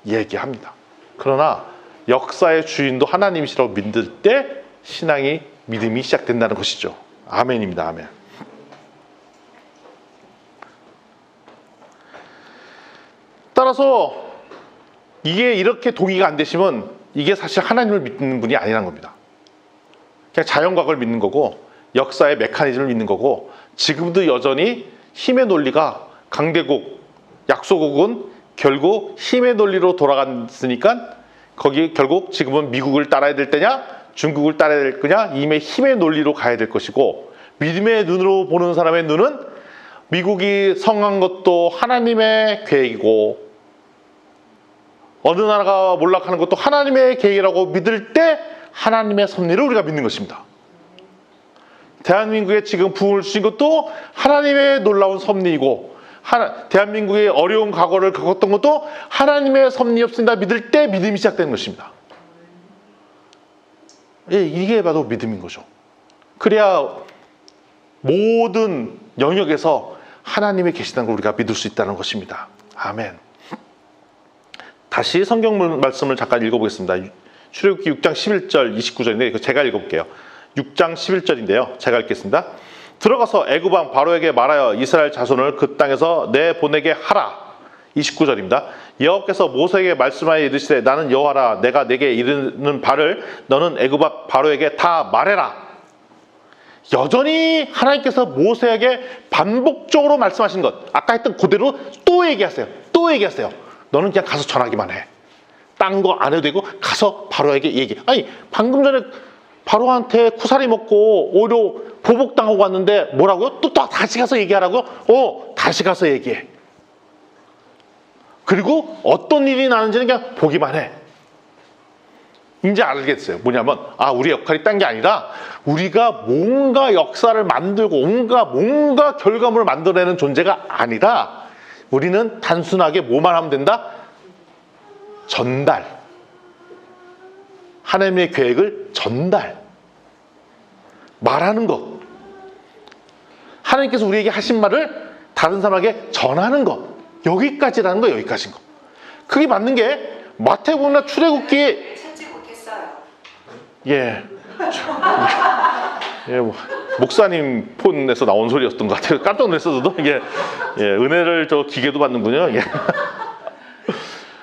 Speaker 1: 얘기합니다. 그러나 역사의 주인도 하나님이시라고 믿을 때 신앙이, 믿음이 시작된다는 것이죠. 아멘입니다. 아멘. 따라서 이게 이렇게 동의가 안 되시면 이게 사실 하나님을 믿는 분이 아니라는 겁니다. 그냥 자연과학을 믿는 거고 역사의 메커니즘을 믿는 거고, 지금도 여전히 힘의 논리가 강대국, 약소국은 결국 힘의 논리로 돌아갔으니까 거기 결국 지금은 미국을 따라야 될 때냐 중국을 따라야 될 거냐, 이미 힘의 논리로 가야 될 것이고, 믿음의 눈으로 보는 사람의 눈은 미국이 성한 것도 하나님의 계획이고 어느 나라가 몰락하는 것도 하나님의 계획이라고 믿을 때 하나님의 섭리를 우리가 믿는 것입니다. 대한민국에 지금 부흥을 주신 것도 하나님의 놀라운 섭리이고, 대한민국의 어려운 과거를 겪었던 것도 하나님의 섭리였습니다 믿을 때 믿음이 시작되는 것입니다. 이게 바로 믿음인 거죠. 그래야 모든 영역에서 하나님의 계시다는 걸 우리가 믿을 수 있다는 것입니다. 아멘. 다시 성경 말씀을 잠깐 읽어보겠습니다. 출애굽기 6장 11절 29절인데 제가 읽어볼게요. 6장 11절인데요. 제가 읽겠습니다. 들어가서 애굽 왕 바로에게 말하여 이스라엘 자손을 그 땅에서 내보내게 하라. 29절입니다. 여호와께서 모세에게 말씀하여 이르시되 나는 여호와라. 내가 내게 이르는 바를 너는 애굽 왕 바로에게 다 말해라. 여전히 하나님께서 모세에게 반복적으로 말씀하신 것, 아까 했던 그대로 또 얘기하세요. 또 얘기하세요. 너는 그냥 가서 전하기만 해. 딴 거 안 해도 되고 가서 바로에게 얘기해. 아니 방금 전에 바로한테 쿠사리 먹고 오히려 보복당하고 왔는데 뭐라고요? 또 다시 가서 얘기하라고요? 다시 가서 얘기해. 그리고 어떤 일이 나는지는 그냥 보기만 해. 이제 알겠어요. 뭐냐면 우리 역할이 딴 게 아니라 우리가 뭔가 역사를 만들고 뭔가 결과물을 만들어내는 존재가 아니라 우리는 단순하게 뭐만 하면 된다? 전달. 하나님의 계획을 전달. 말하는 것. 하나님께서 우리에게 하신 말을 다른 사람에게 전하는 것. 여기까지라는 거, 여기까지인 거. 그게 맞는 게 마태복음이나 출애굽기에
Speaker 2: 찾지 못했어요.
Speaker 1: 예, 뭐, 목사님 폰에서 나온 소리였던 것 같아요. 깜짝 놀랐어요, 저도. 이게 은혜를 저 기계도 받는군요. 예.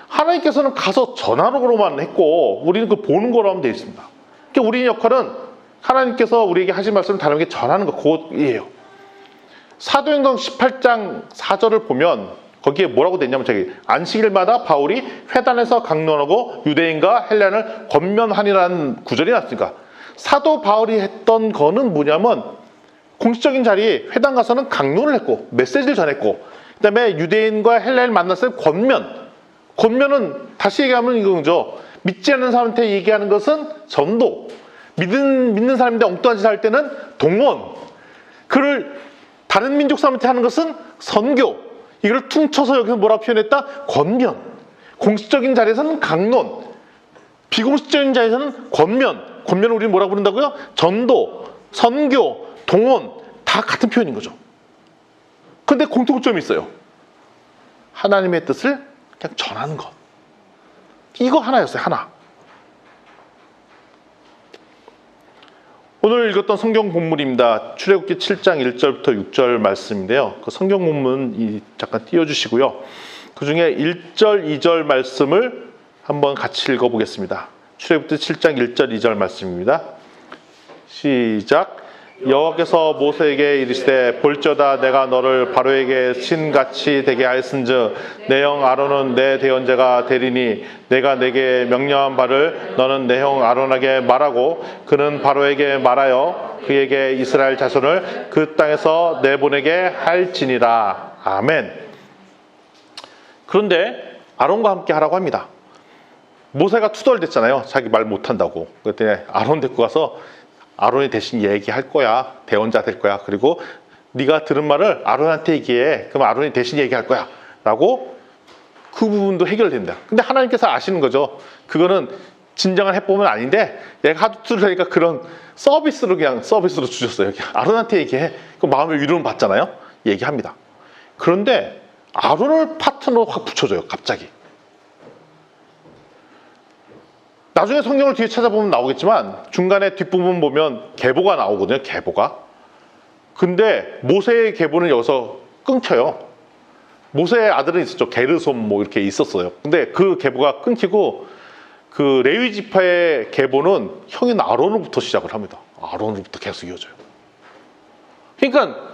Speaker 1: 하나님께서는 가서 전하로만 했고 우리는 그 보는 거로 하면 되어 있습니다. 그러니까 우리의 역할은 하나님께서 우리에게 하신 말씀을 다른 게 전하는 것, 그것이에요. 사도행전 18장 4절을 보면 거기에 뭐라고 돼 있냐면 저기 안식일마다 바울이 회단에서 강론하고 유대인과 헬라인을 권면하니라는 구절이 났으니까 사도 바울이 했던 거는 뭐냐면 공식적인 자리에 회당 가서는 강론을 했고 메시지를 전했고 그 다음에 유대인과 헬라인을 만났을 때 권면은 다시 얘기하면 이거죠. 믿지 않는 사람한테 얘기하는 것은 전도, 믿는 사람인데 엉뚱한 짓 할 때는 동원, 그를 다른 민족 사람한테 하는 것은 선교. 이걸 퉁쳐서 여기서 뭐라 표현했다? 권면. 공식적인 자리에서는 강론, 비공식적인 자리에서는 권면. 권면을 우리는 뭐라고 부른다고요? 전도, 선교, 동원, 다 같은 표현인 거죠. 그런데 공통점이 있어요. 하나님의 뜻을 그냥 전하는 것. 이거 하나였어요, 하나. 오늘 읽었던 성경 본문입니다. 출애굽기 7장 1절부터 6절 말씀인데요. 그 성경 본문 잠깐 띄워주시고요. 그 중에 1절, 2절 말씀을 한번 같이 읽어보겠습니다. 출애굽기 7장 1절, 2절 말씀입니다. 시작. 여호와께서 모세에게 이르시되 볼지어다 내가 너를 바로에게 신같이 되게 하였은즉 내 형 아론은 내 대언자가 되리니 내가 내게 명령한 바를 너는 내 형 아론에게 말하고 그는 바로에게 말하여 그에게 이스라엘 자손을 그 땅에서 내보내게 할지니라. 아멘. 그런데 아론과 함께 하라고 합니다. 모세가 투덜댔잖아요. 자기 말 못한다고. 그랬더니 아론 데리고 가서 아론이 대신 얘기할 거야. 대언자 될 거야. 그리고 네가 들은 말을 아론한테 얘기해. 그럼 아론이 대신 얘기할 거야. 라고 그 부분도 해결됩니다. 근데 하나님께서 아시는 거죠. 그거는 진정한 해법은 아닌데 얘가 하도 들으니까 그런 서비스로 주셨어요. 아론한테 얘기해. 그 마음의 위로는 받잖아요. 얘기합니다. 그런데 아론을 파트너로 확 붙여줘요. 갑자기. 나중에 성경을 뒤에 찾아보면 나오겠지만 중간에 뒷부분 보면 계보가 나오거든요. 계보가. 근데 모세의 계보는 여기서 끊겨요. 모세의 아들은 있었죠. 게르솜 뭐 이렇게 있었어요. 근데 그 계보가 끊기고 그 레위 지파의 계보는 형인 아론으로부터 시작을 합니다. 아론으로부터 계속 이어져요. 그러니까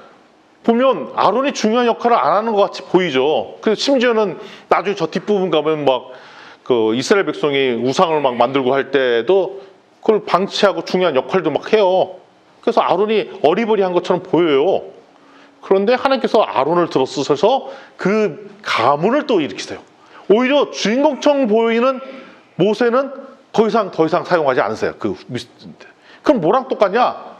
Speaker 1: 보면 아론이 중요한 역할을 안 하는 것 같이 보이죠. 그래서 심지어는 나중에 저 뒷부분 가면 막 그 이스라엘 백성이 우상을 막 만들고 할 때도 그걸 방치하고 중요한 역할도 막 해요. 그래서 아론이 어리버리한 것처럼 보여요. 그런데 하나님께서 아론을 들어쓰셔서 그 가문을 또 일으키세요. 오히려 주인공처럼 보이는 모세는 더 이상 사용하지 않으세요. 그럼 뭐랑 똑같냐?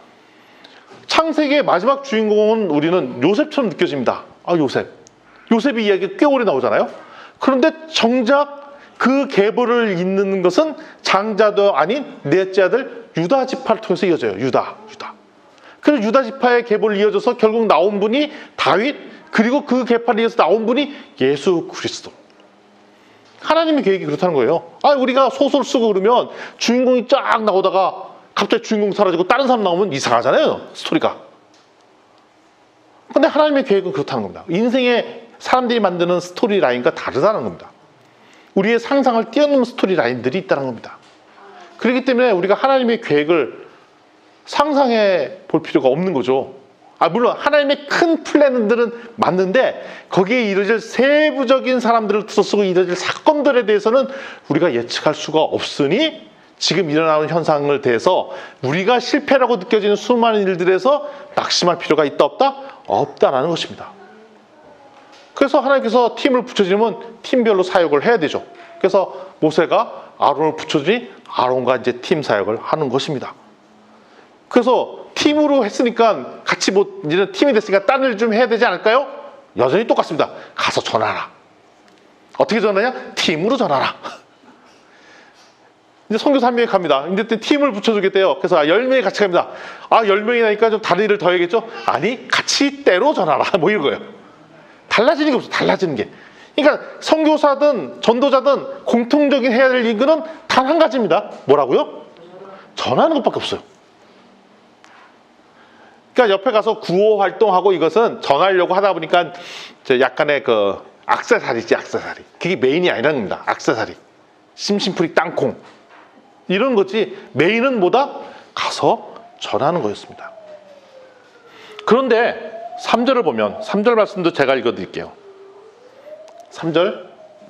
Speaker 1: 창세기의 마지막 주인공은 우리는 요셉처럼 느껴집니다. 요셉이 이야기가 꽤 오래 나오잖아요. 그런데 정작 그 계보를 잇는 것은 장자도 아닌 넷째 아들 유다 지파를 통해서 이어져요. 유다. 그래서 유다 지파의 계보를 이어져서 결국 나온 분이 다윗, 그리고 그 계파를 이어서 나온 분이 예수 그리스도. 하나님의 계획이 그렇다는 거예요. 우리가 소설 쓰고 그러면 주인공이 쫙 나오다가 갑자기 주인공 사라지고 다른 사람 나오면 이상하잖아요. 스토리가. 근데 하나님의 계획은 그렇다는 겁니다. 인생에 사람들이 만드는 스토리 라인과 다르다는 겁니다. 우리의 상상을 뛰어넘는 스토리 라인들이 있다는 겁니다. 그렇기 때문에 우리가 하나님의 계획을 상상해 볼 필요가 없는 거죠. 물론 하나님의 큰 플랜들은 맞는데 거기에 이루어질 세부적인 사람들을 둘러쓰고 이루어질 사건들에 대해서는 우리가 예측할 수가 없으니 지금 일어나는 현상을 대해서 우리가 실패라고 느껴지는 수많은 일들에서 낙심할 필요가 있다 없다? 없다라는 것입니다. 그래서 하나님께서 팀을 붙여주면 팀별로 사역을 해야 되죠. 그래서 모세가 아론을 붙여주니 아론과 이제 팀 사역을 하는 것입니다. 그래서 팀으로 했으니까 같이 이제는 팀이 됐으니까 딴 일 좀 해야 되지 않을까요? 여전히 똑같습니다. 가서 전하라. 어떻게 전하냐? 팀으로 전하라. 이제 선교사 한 명이 갑니다. 근데 팀을 붙여주겠대요. 그래서 10명이 같이 갑니다. 10명이 나니까 좀 다른 일을 더 해야겠죠? 아니, 같이 때로 전하라. 뭐 이런 거예요. 달라지는 게 없어. 달라지는 게. 그러니까 선교사든 전도자든 공통적인 해야 될 일은 단 한 가지입니다. 뭐라고요? 전하는 것밖에 없어요. 그러니까 옆에 가서 구호 활동하고 이것은 전하려고 하다 보니까 약간의 그 액세서리지, 액세서리. 그게 메인이 아니라는 겁니다. 액세서리. 심심풀이 땅콩. 이런 거지 메인은 뭐다? 가서 전하는 거였습니다. 그런데 3절을 보면 3절 말씀도 제가 읽어드릴게요. 3절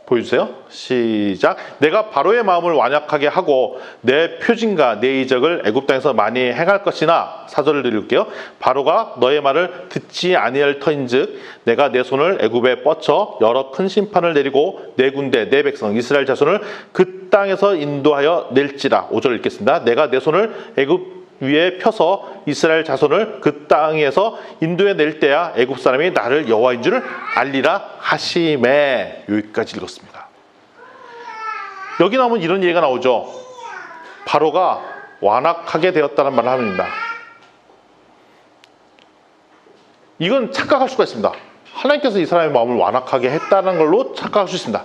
Speaker 1: 보여주세요. 시작. 내가 바로의 마음을 완악하게 하고 내 표징과 내 이적을 애굽 땅에서 많이 행할 것이나 4절을 드릴게요. 바로가 너의 말을 듣지 아니할 터인즉 내가 내 손을 애굽에 뻗쳐 여러 큰 심판을 내리고 내 군대 내 백성 이스라엘 자손을 그 땅에서 인도하여 낼지라. 5절 읽겠습니다. 내가 내 손을 애굽 위에 펴서 이스라엘 자손을 그 땅에서 인도해 낼 때야 애굽 사람이 나를 여호와인 줄을 알리라 하시매. 여기까지 읽었습니다. 여기 나오면 이런 얘기가 나오죠. 바로가 완악하게 되었다는 말을 합니다. 이건 착각할 수가 있습니다. 하나님께서 이 사람의 마음을 완악하게 했다는 걸로 착각할 수 있습니다.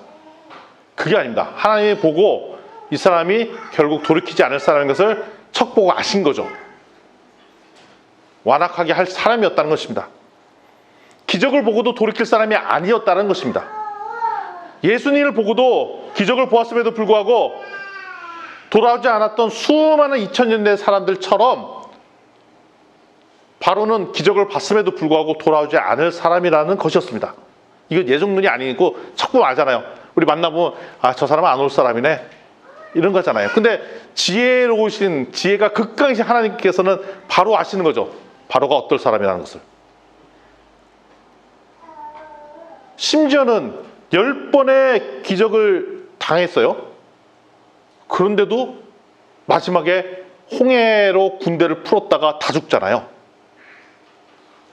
Speaker 1: 그게 아닙니다. 하나님이 보고 이 사람이 결국 돌이키지 않을 사람인 것을 척 보고 아신 거죠. 완악하게 할 사람이었다는 것입니다. 기적을 보고도 돌이킬 사람이 아니었다는 것입니다. 예수님을 보고도 기적을 보았음에도 불구하고 돌아오지 않았던 수많은 2000년대 사람들처럼 바로는 기적을 봤음에도 불구하고 돌아오지 않을 사람이라는 것이었습니다. 이건 예정론이 아니고 자꾸 알잖아요. 우리 만나보면 저 사람은 안 올 사람이네 이런 거잖아요. 근데 지혜로우신 지혜가 극강이신 하나님께서는 바로 아시는 거죠. 바로가 어떨 사람이라는 것을. 심지어는 10번의 기적을 당했어요. 그런데도 마지막에 홍해로 군대를 풀었다가 다 죽잖아요.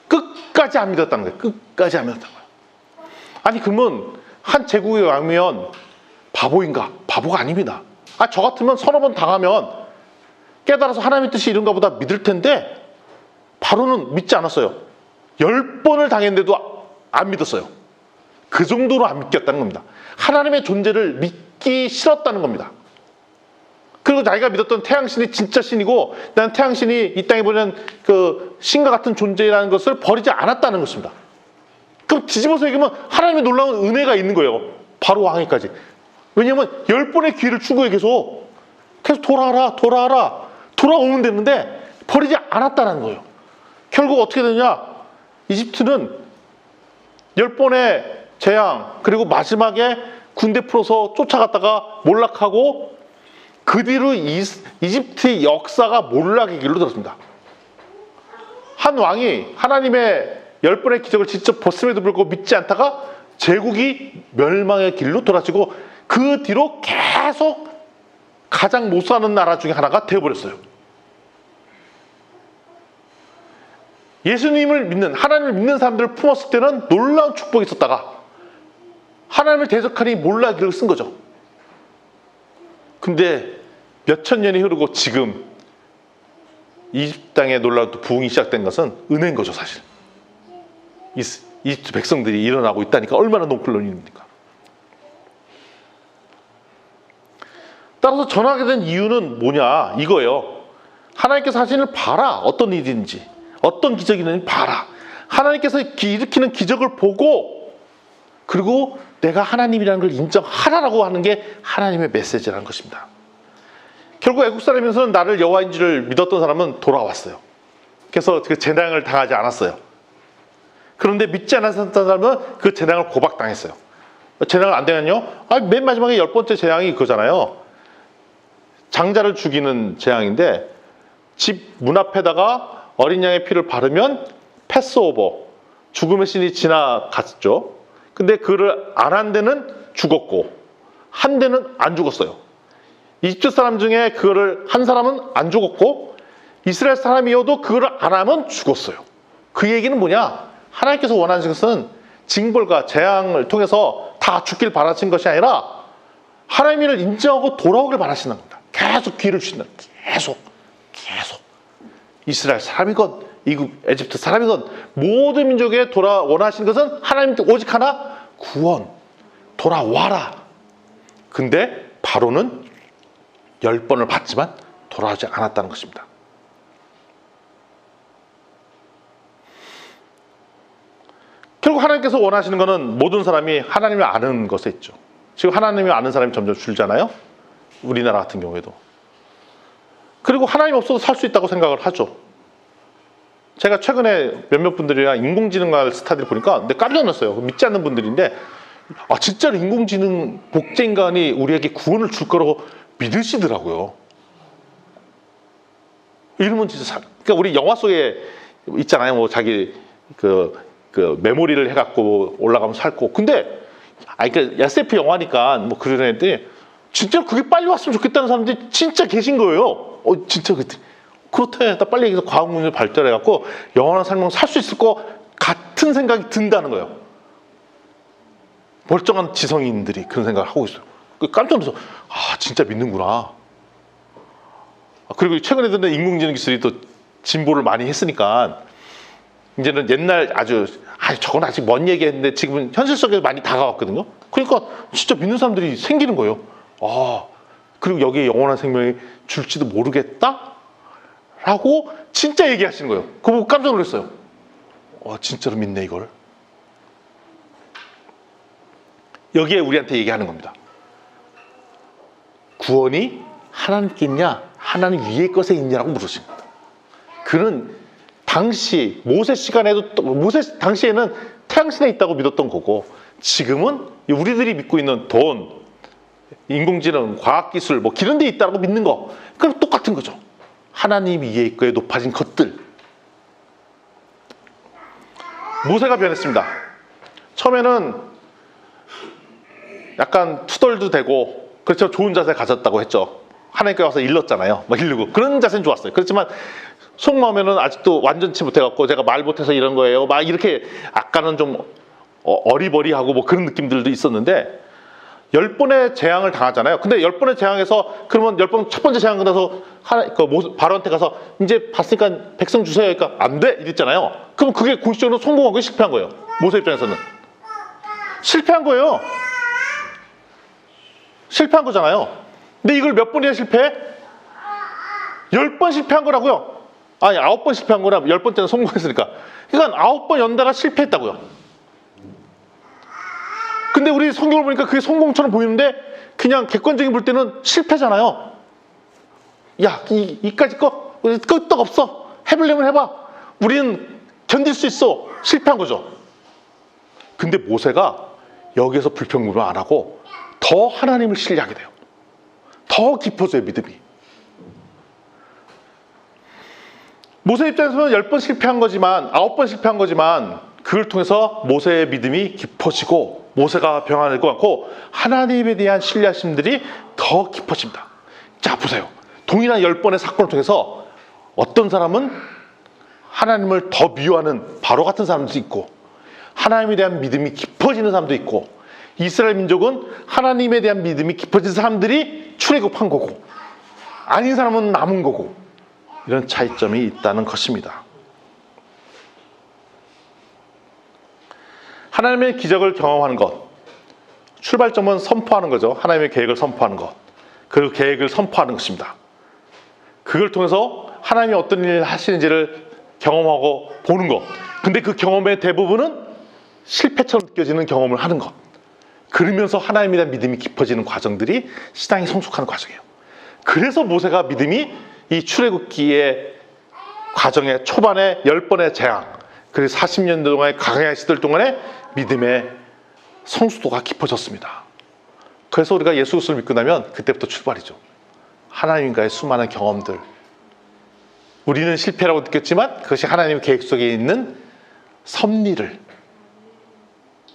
Speaker 1: 끝까지 안 믿었다는 거예요. 끝까지 안 믿었다는 거예요. 아니 그러면 한 제국의 왕이면 바보인가? 바보가 아닙니다. 저 같으면 서너 번 당하면 깨달아서 하나님의 뜻이 이런가 보다 믿을 텐데 바로는 믿지 않았어요. 10번을 당했는데도 안 믿었어요. 그 정도로 안 믿겼다는 겁니다. 하나님의 존재를 믿기 싫었다는 겁니다. 그리고 자기가 믿었던 태양신이 진짜 신이고 난 태양신이 이 땅에 보는 그 신과 같은 존재라는 것을 버리지 않았다는 것입니다. 그럼 뒤집어서 얘기하면 하나님의 놀라운 은혜가 있는 거예요. 바로 왕위까지. 왜냐하면 10번의 기회를 준 거예요. 계속 돌아와라 돌아오면 되는데 버리지 않았다는 거예요. 결국 어떻게 되냐? 이집트는 10번의 재앙 그리고 마지막에 군대 풀어서 쫓아갔다가 몰락하고 그 뒤로 이집트의 역사가 몰락의 길로 들었습니다. 한 왕이 하나님의 10번의 기적을 직접 봤음에도 불구하고 믿지 않다가 제국이 멸망의 길로 돌아지고 그 뒤로 계속 가장 못 사는 나라 중에 하나가 되어버렸어요. 예수님을 믿는, 하나님을 믿는 사람들을 품었을 때는 놀라운 축복이 있었다가 하나님을 대적하니 몰락기를 쓴 거죠. 근데 몇천 년이 흐르고 지금 이집트 땅에 놀라운 부흥이 시작된 것은 은혜인 거죠, 사실. 이집트 백성들이 일어나고 있다니까 얼마나 높은 일입니까? 따라서 전하게 된 이유는 뭐냐? 이거예요. 하나님께서 하시는 일 봐라. 어떤 일인지. 어떤 기적이 있는지 봐라. 하나님께서 일으키는 기적을 보고 그리고 내가 하나님이라는 걸 인정하라라고 하는 게 하나님의 메시지라는 것입니다. 결국 애국 사람에서는 나를 여호와인지를 믿었던 사람은 돌아왔어요. 그래서 그 재앙을 당하지 않았어요. 그런데 믿지 않았던 사람은 그 재앙을 고박당했어요. 재앙을 안 되면요? 맨 마지막에 10번째 재앙이 그거잖아요. 장자를 죽이는 재앙인데 집 문 앞에다가 어린 양의 피를 바르면 패스오버, 죽음의 신이 지나갔죠. 근데 그를 안 한 데는 죽었고 한 데는 안 죽었어요. 이집트 사람 중에 그거를 한 사람은 안 죽었고 이스라엘 사람이어도 그거를 안 하면 죽었어요. 그 얘기는 뭐냐? 하나님께서 원하시는 것은 징벌과 재앙을 통해서 다 죽길 바라신 것이 아니라 하나님을 인정하고 돌아오길 바라시는 겁니다. 계속 기회를 주신다. 계속. 이스라엘 사람이건 이국 에집트 사람이건 모든 민족에 원하시는 것은 하나님 오직 하나, 구원. 돌아와라. 근데 바로는 10번을 받지만 돌아오지 않았다는 것입니다. 결국 하나님께서 원하시는 것은 모든 사람이 하나님을 아는 것에 있죠. 지금 하나님을 아는 사람이 점점 줄잖아요. 우리나라 같은 경우에도. 그리고 하나님 없어도 살 수 있다고 생각을 하죠. 제가 최근에 몇몇 분들이랑 인공지능과 스타디를 보니까 근데 깜짝 놀랐어요. 믿지 않는 분들인데 진짜로 인공지능 복제인간이 우리에게 구원을 줄 거라고 믿으시더라고요. 이러면 진짜 그러니까 우리 영화 속에 있잖아요. 뭐 자기 그 메모리를 해갖고 올라가면 살고. 근데 그러니까 SF 영화니까 뭐 그런 애들 진짜 그게 빨리 왔으면 좋겠다는 사람들이 진짜 계신 거예요. 진짜 그렇대. 나 빨리 여기서 과학문을 발달해갖고 영원한 삶을 살 수 있을 것 같은 생각이 든다는 거예요. 멀쩡한 지성인들이 그런 생각을 하고 있어요. 깜짝 놀라서 진짜 믿는구나. 그리고 최근에 듣는 인공지능 기술이 또 진보를 많이 했으니까 이제는 옛날 저건 아직 먼 얘기했는데 지금은 현실 속에 많이 다가왔거든요. 그러니까 진짜 믿는 사람들이 생기는 거예요. 그리고 여기에 영원한 생명이 줄지도 모르겠다? 라고 진짜 얘기하시는 거예요. 그거 보고 깜짝 놀랐어요. 진짜로 믿네 이걸. 여기에 우리한테 얘기하는 겁니다. 구원이 하나님께 있냐? 하나님 위의 것에 있냐라고 물으신 겁니다. 그는 당시 모세 시간에도 모세 당시에는 태양신에 있다고 믿었던 거고 지금은 우리들이 믿고 있는 돈, 인공지능, 과학기술 뭐 이런 데 있다고 믿는 거 그럼 똑같은 거죠. 하나님 위에 있고에 높아진 것들. 모세가 변했습니다. 처음에는 약간 투덜도 되고 그렇죠. 좋은 자세 가졌다고 했죠. 하나님께 와서 일렀잖아요. 이르고 그런 자세는 좋았어요. 그렇지만 속마음에는 아직도 완전치 못해갖고 제가 말 못해서 이런 거예요. 이렇게 아까는 좀 어리버리하고 뭐 그런 느낌들도 있었는데 10번의 재앙을 당하잖아요. 근데 10번의 재앙에서 그러면 10번 첫 번째 재앙 끝나서 바로한테 가서 이제 봤으니까 백성 주세요. 그러니까 안 돼 이랬잖아요. 그럼 그게 공식적으로 성공한 거예요? 실패한 거예요? 모세 입장에서는 실패한 거예요. 실패한 거잖아요. 근데 이걸 몇 번이나 실패해? 10번 실패한 거라고요. 9번 실패한 거라 10번째는 성공했으니까. 그러니까 9번 연달아 실패했다고요. 근데 우리 성경을 보니까 그게 성공처럼 보이는데 그냥 객관적인 볼 때는 실패잖아요. 이까지 끄떡 없어. 해보려면 해봐. 우리는 견딜 수 있어. 실패한 거죠. 근데 모세가 여기에서 불평불만 안 하고 더 하나님을 신뢰하게 돼요. 더 깊어져요, 믿음이. 모세 입장에서는 10번 실패한 거지만 9번 실패한 거지만 그걸 통해서 모세의 믿음이 깊어지고 모세가 병안을 갖고 하나님에 대한 신뢰심들이 더 깊어집니다. 자 보세요. 동일한 10번의 사건을 통해서 어떤 사람은 하나님을 더 미워하는 바로 같은 사람도 있고 하나님에 대한 믿음이 깊어지는 사람도 있고 이스라엘 민족은 하나님에 대한 믿음이 깊어진 사람들이 출애굽한 거고 아닌 사람은 남은 거고 이런 차이점이 있다는 것입니다. 하나님의 기적을 경험하는 것, 출발점은 선포하는 거죠. 하나님의 계획을 선포하는 것, 그 계획을 선포하는 것입니다. 그걸 통해서 하나님이 어떤 일을 하시는지를 경험하고 보는 것. 근데 그 경험의 대부분은 실패처럼 느껴지는 경험을 하는 것. 그러면서 하나님에 대한 믿음이 깊어지는 과정들이 신앙이 성숙하는 과정이에요. 그래서 모세가 믿음이 이 출애굽기의 과정의 초반에 10번의 재앙, 그리고 40년 동안의 강한 시들 동안에 믿음의 성숙도가 깊어졌습니다. 그래서 우리가 예수 그리스도를 믿고 나면 그때부터 출발이죠. 하나님과의 수많은 경험들. 우리는 실패라고 느꼈지만 그것이 하나님의 계획 속에 있는 섭리를.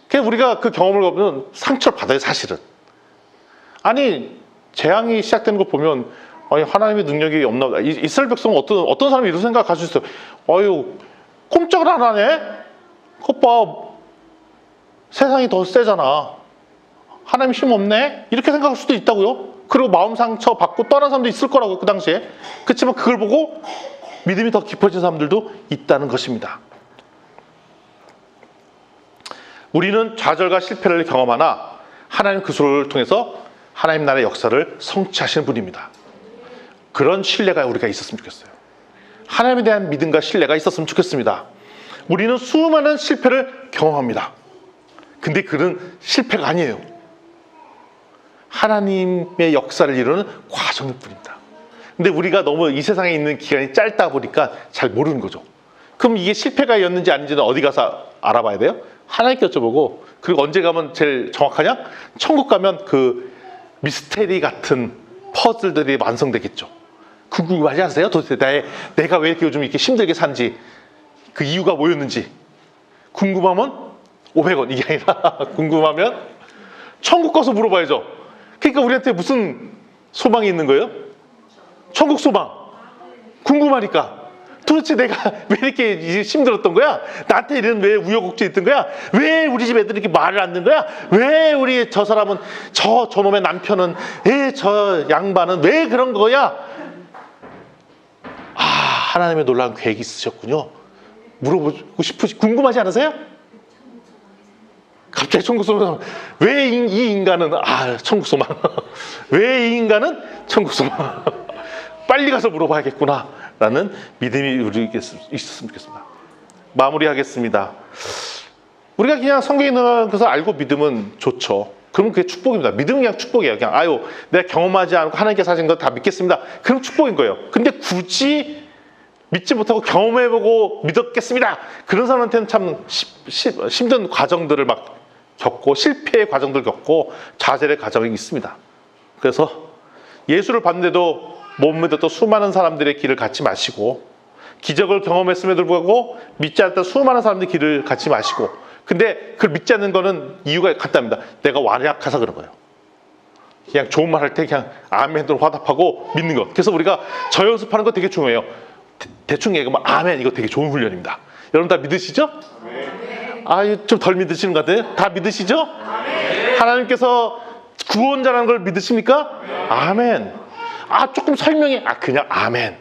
Speaker 1: 그래서 우리가 그 경험을 보면 상처를 받아요, 사실은. 아니, 재앙이 시작되는 걸 보면 하나님의 능력이 없나 보다. 이스라엘 백성은 어떤 사람이 이런 생각을 가지고 있어요. 꼼짝을 안 하네? 그것 봐. 세상이 더 세잖아. 하나님 힘 없네? 이렇게 생각할 수도 있다고요. 그리고 마음 상처 받고 떠난 사람도 있을 거라고, 그 당시에. 그렇지만 그걸 보고 믿음이 더 깊어진 사람들도 있다는 것입니다. 우리는 좌절과 실패를 경험하나 하나님 그 소를 통해서 하나님 나라의 역사를 성취하시는 분입니다. 그런 신뢰가 우리가 있었으면 좋겠어요. 하나님에 대한 믿음과 신뢰가 있었으면 좋겠습니다. 우리는 수많은 실패를 경험합니다. 근데 그는 실패가 아니에요. 하나님의 역사를 이루는 과정일 뿐입니다. 근데 우리가 너무 이 세상에 있는 기간이 짧다 보니까 잘 모르는 거죠. 그럼 이게 실패가였는지 아닌지는 어디 가서 알아봐야 돼요? 하나님께 여쭤보고, 그리고 언제 가면 제일 정확하냐? 천국 가면 그 미스테리 같은 퍼즐들이 완성되겠죠. 궁금하지 않으세요? 도대체 내가 왜 이렇게 요즘 이렇게 힘들게 산지, 그 이유가 뭐였는지. 궁금하면 500원, 이게 아니라 궁금하면 천국 가서 물어봐야죠. 그러니까 우리한테 무슨 소망이 있는 거예요? 천국 소망. 궁금하니까. 도대체 내가 왜 이렇게 힘들었던 거야? 나한테 이런 왜 우여곡절이 있던 거야? 왜 우리 집 애들이 이렇게 말을 안 듣는 거야? 왜 우리 저 사람은, 저놈의 남편은, 왜 저 양반은 왜 그런 거야? 아, 하나님의 놀라운 계획이 있으셨군요. 물어보고 싶으시, 궁금하지 않으세요? 갑자기 천국 소망. 왜 이 인간은, 천국 소망. 왜 이 인간은 천국 소망. 빨리 가서 물어봐야겠구나 라는 믿음이 우리에게 있었으면 좋겠습니다. 마무리하겠습니다. 우리가 그냥 성경에 있는 것을 알고 믿으면 좋죠. 그러면 그게 축복입니다. 믿음은 그냥 축복이에요. 그냥 내가 경험하지 않고 하나님께서 하신 거 다 믿겠습니다. 그럼 축복인 거예요. 근데 굳이 믿지 못하고 경험해보고 믿었겠습니다. 그런 사람한테는 참 힘든 과정들을 막 겪고, 실패의 과정들을 겪고, 좌절의 과정이 있습니다. 그래서 예수를 봤는데도 못 믿었던 수많은 사람들의 길을 갖지 마시고, 기적을 경험했음에도 불구하고 믿지 않았던 수많은 사람들의 길을 갖지 마시고, 근데 그걸 믿지 않는 거는 이유가 간단합니다. 내가 완약해서 그런 거예요. 그냥 좋은 말 할 때 그냥 아멘으로 화답하고 믿는 것. 그래서 우리가 저 연습하는 거 되게 중요해요. 대충 얘기하면 아멘, 이거 되게 좋은 훈련입니다. 여러분 다 믿으시죠? 좀 덜 믿으시는 것 같아요. 다 믿으시죠? 하나님께서 구원자라는 걸 믿으십니까? 아멘. 조금 설명해. 그냥 아멘.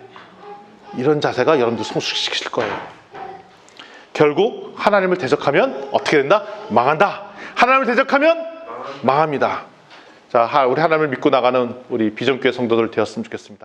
Speaker 1: 이런 자세가 여러분들 성숙시키실 거예요. 결국 하나님을 대적하면 어떻게 된다? 망한다. 하나님을 대적하면 망합니다. 자, 우리 하나님을 믿고 나가는 우리 비전교회 성도들 되었으면 좋겠습니다.